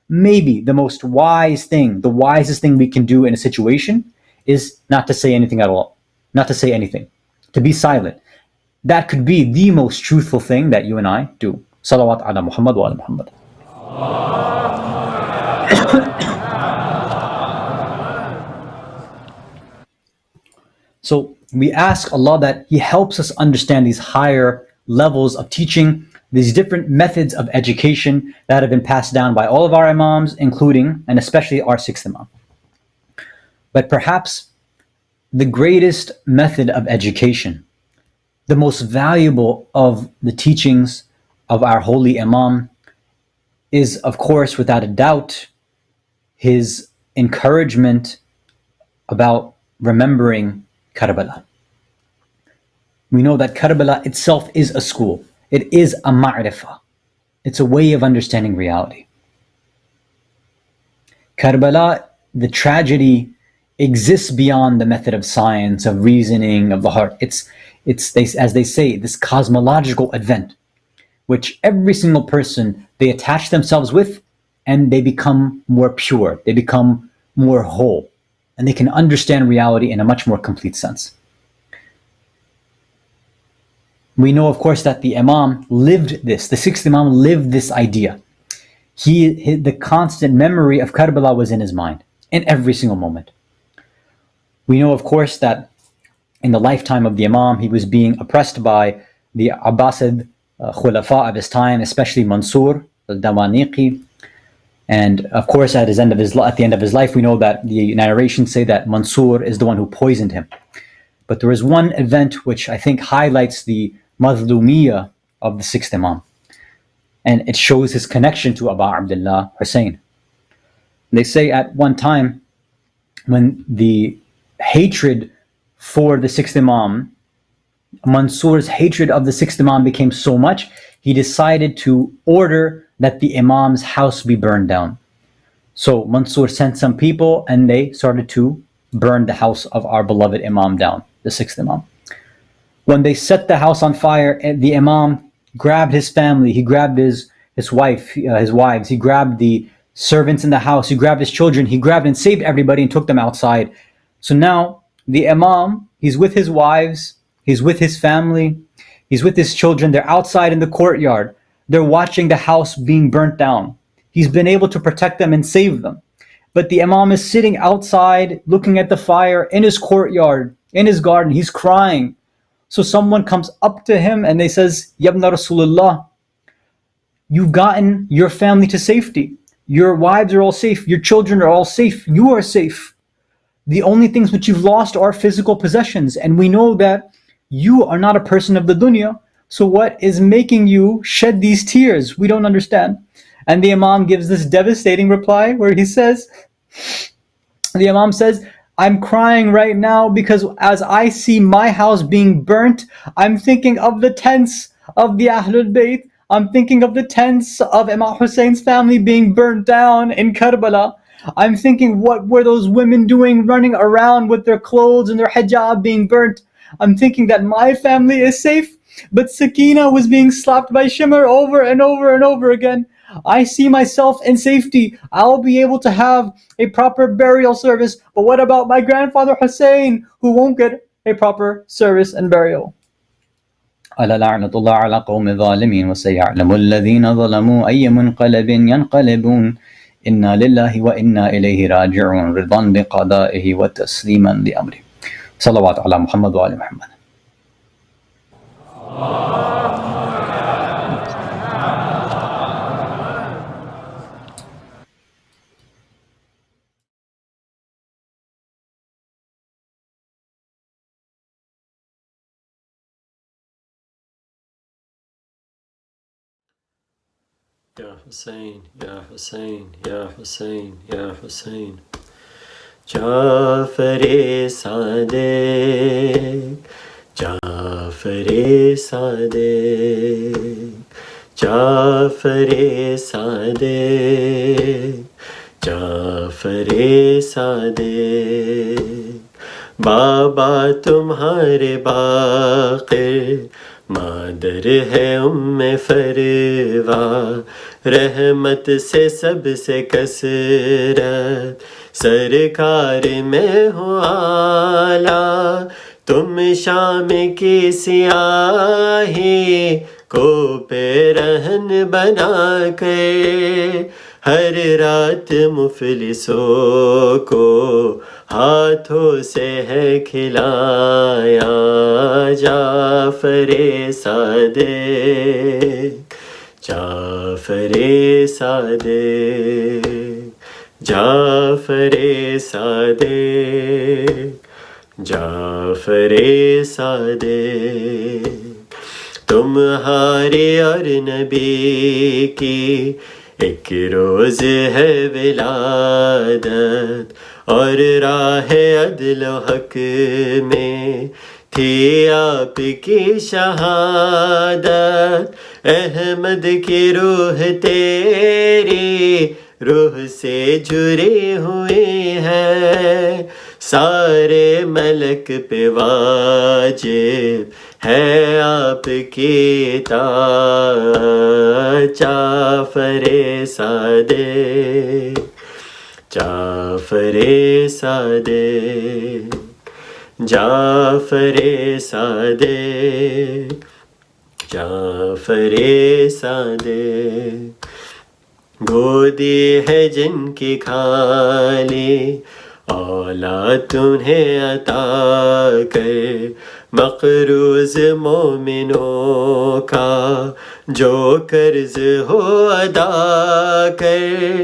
Maybe the most wise thing, the wisest thing we can do in a situation is not to say anything at all, not to say anything, to be silent. That could be the most truthful thing that you and I do. Salawat ala Muhammad wa ala Muhammad. So we ask Allah that He helps us understand these higher levels of teaching, these different methods of education that have been passed down by all of our Imams, including and especially our sixth Imam. But perhaps the greatest method of education, the most valuable of the teachings of our holy Imam, is, of course, without a doubt, his encouragement about remembering Karbala. We know that Karbala itself is a school. It is a ma'rifah. It's a way of understanding reality. Karbala, the tragedy, exists beyond the method of science, of reasoning, of the heart. It's as they say, this cosmological event which every single person they attach themselves with, and they become more pure, they become more whole, and they can understand reality in a much more complete sense. We know, of course, that the Imam lived this, the sixth Imam lived this idea. The constant memory of Karbala was in his mind, in every single moment. We know, of course, that in the lifetime of the Imam, he was being oppressed by the Abbasid Khulafa of his time, especially Mansur al-Dawaniqi. And of course, at the end of his life, we know that the narrations say that Mansur is the one who poisoned him. But there is one event which I think highlights the Mazlumiyya of the sixth Imam. And it shows his connection to Abu Abdullah Hussein. They say at one time, when the hatred for the sixth Imam, Mansur's hatred of the sixth Imam became so much, he decided to order that the Imam's house be burned down. So Mansur sent some people and they started to burn the house of our beloved Imam down, the sixth Imam. When they set the house on fire, the Imam grabbed his family, he grabbed his wives, he grabbed the servants in the house, he grabbed his children, he grabbed and saved everybody and took them outside. So now the Imam, he's with his wives, he's with his family, he's with his children, they're outside in the courtyard, they're watching the house being burnt down. He's been able to protect them and save them. But the Imam is sitting outside looking at the fire in his courtyard, in his garden, he's crying. So someone comes up to him and they says, Yabna Rasulullah, you've gotten your family to safety. Your wives are all safe. Your children are all safe. You are safe. The only things which you've lost are physical possessions. And we know that you are not a person of the dunya. So what is making you shed these tears? We don't understand. And the Imam gives this devastating reply where he says, the Imam says, I'm crying right now because as I see my house being burnt, I'm thinking of the tents of the Ahlul-bayt. I'm thinking of the tents of Imam Hussein's family being burnt down in Karbala. I'm thinking, what were those women doing running around with their clothes and their hijab being burnt? I'm thinking that my family is safe, but Sakina was being slapped by Shimmer over and over and over again. I see myself in safety. I'll be able to have a proper burial service. But what about my grandfather Hussein, who won't get a proper service and burial? ألا لعنة الله على قوم الظالمين وسيعلم الذين ظلموا أي منقلب ينقلبون إنا لله وإنا إليه راجعون رضا بقضائه وتسليما لأمره. صلوات على محمد وآل محمد. Ya Hussein, Ya Hussein, Ya Hussein, Ya Hussein. Jaffer-e-Sadiq, Jaffer-e-Sadiq, Jaffer-e-Sadiq, Jaffer-e-Sadiq. बाबा तुम्हारे Baqir, मादर है उम्मे फरवा, रहमत से सबसे कसरत, सरकार में हो आला, तुम शाम की सियाही को पेरहन बना कर, हर रात मुफलिसों को हाथों से है खिलाया। जाफर-ए-सादिक, जाफर-ए-सादिक, जाफर-ए-सादिक, जाफर-ए-सादिक। तुम्हारे और नबी की एक रोज़ है विलादत, और राह अदल हक में थी आपकी शहादत। अहमद की रूह तेरी रूह से जुड़ी हुई है, सारे मलक पे वाजिब ہے آپ کی اطاعت جعفر صادق جعفر صادق جعفر صادق جعفر صادق گودی ہے جن کی کھالی اولاد تمہیں عطا کر مقروض مومنوں کا جو قرض ہو ادا کر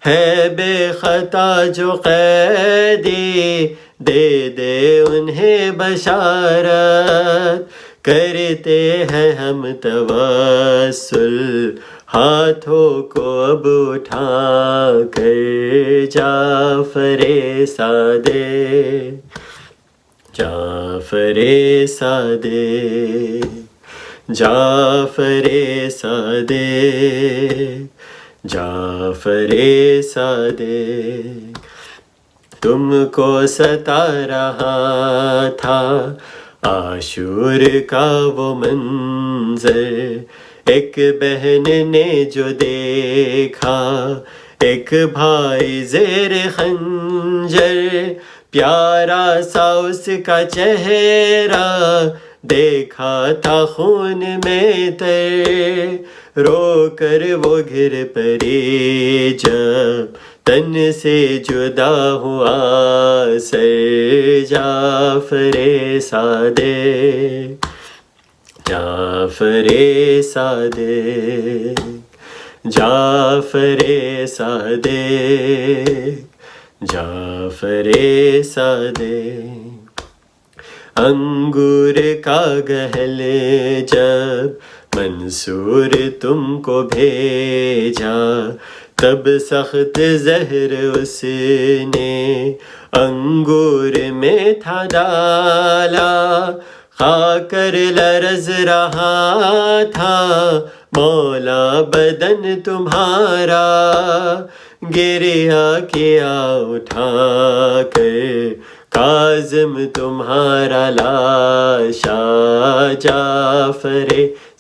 ہے بے خطا جو قیدی دے دے انہیں بشارت کرتے ہیں ہم توسل ہاتھوں کو اب اٹھا کر جعفر صادق جعفر صادق جعفر صادق جعفر صادق تم کو ستا رہا تھا عاشور کا وہ منظر ایک بہن نے جو دیکھا ایک بھائی زیر خنجر پیارا سا اس کا چہرہ دیکھا تھا خون میں تر رو کر وہ گر پڑی جب تن سے جدا ہوا سر جعفر صادق جعفر صادق جعفر صادق جعفر صادق انگور کا گہل جب منصور تم کو بھیجا تب سخت زہر اس نے انگور میں تھا ڈالا کھا کر لرز رہا تھا مولا بدن تمہارا گریہ کیا اٹھا کر کاظم تمہارا لاشا جعفر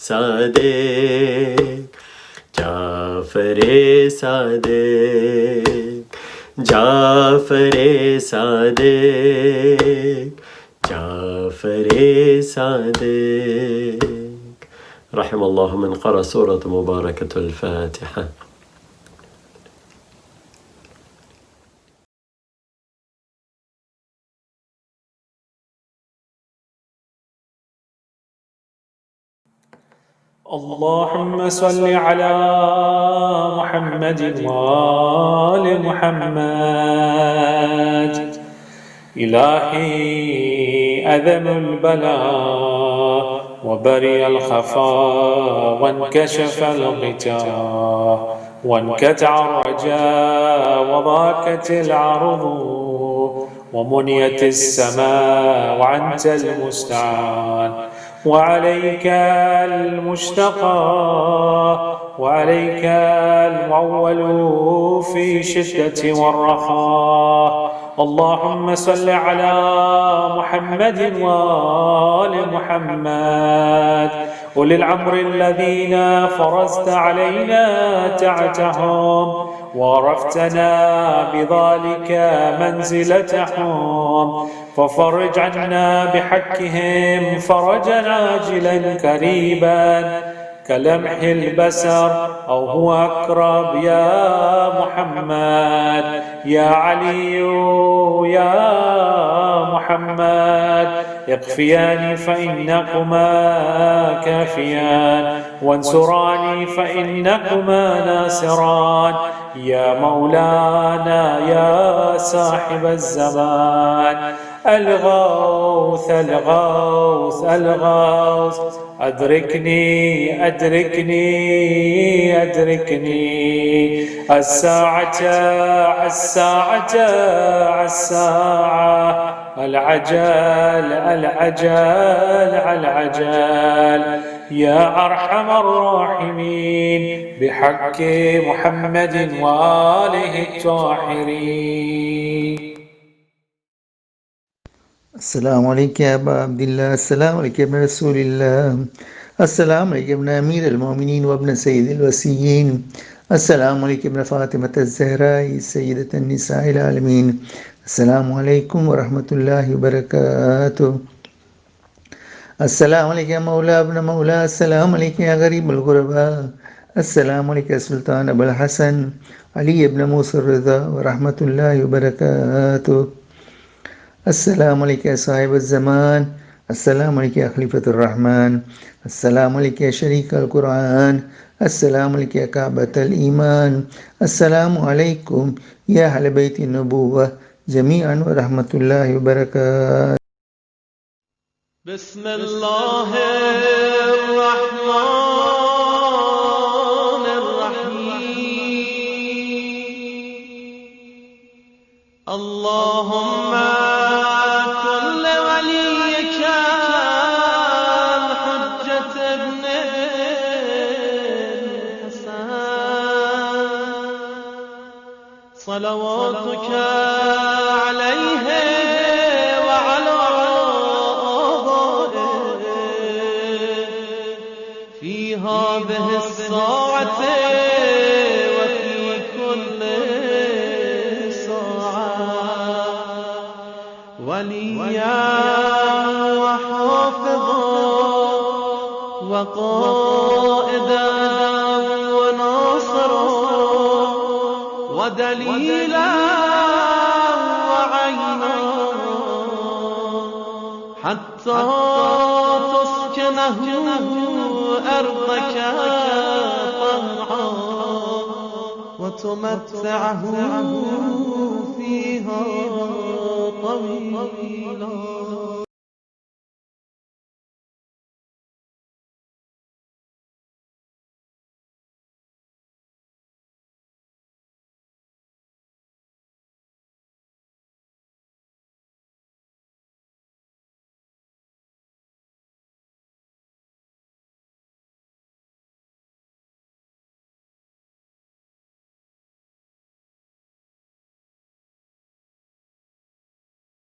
صادق جعفر صادق جعفر صادق جعفر صادق رحم الله من قرأ سورة مباركة الفاتحة. اللهم صل على محمد وآل محمد. إلهي أذن البلاء وبرئ الخفاء وانكشف الغطاء وانقطع الرجاء وضاقت العرض ومنيت السماء وأنت المستعان وعليك المشتقى وعليك المعول في شدة والرخاء. اللهم صل على محمد وآل محمد أولي الأمر الذين فرضت علينا طاعتهم وعرفتنا بذلك منزلتهم ففرج عنا بحقهم فرجا عاجلا قريبا كلمح البصر أو هو أقرب يا محمد يا علي يا محمد. اكفياني فإنكما كافيان وانصراني فإنكما ناصران يا مولانا يا صاحب الزمان. الغوث الغوث الغوث أدركني أدركني أدركني الساعة الساعة الساعة العجل العجل العجل يا أرحم الراحمين بحق محمد وآله الطاهرين. السلام عليك يا أبا عبد الله، السلام عليك يا ابن رسول الله، السلام عليك يا ابن أمير المؤمنين وابن سيد الوسيين، السلام عليك يا ابن فاطمة الزهراء سيدة النساء العالمين، السلام عليكم ورحمة الله وبركاته. السلام عليك يا مولى ابن مولى، السلام عليك يا غريب الغرباء، السلام عليك يا سلطان أبو الحسن علي بن موسى الرضا ورحمة الله وبركاته. السلام عليك يا صاحب الزمان، السلام عليك يا خليفة الرحمن، السلام عليك يا شريك القرآن، السلام عليك يا كعبة الإيمان، السلام عليكم يا أهل بيت النبوة جميعا ورحمة الله وبركاته. بسم الله الرحمن الرحيم. اللهم كن لوليك الحجة ابن الحسن صلواتك عليه وعلى في هذه الساعة وفي كل ساعة وليا وحافظا وقائدا وناصرا ودليلا وعينا حتى تسكنه أرضك طمعا وتمتعه فيها طويلا.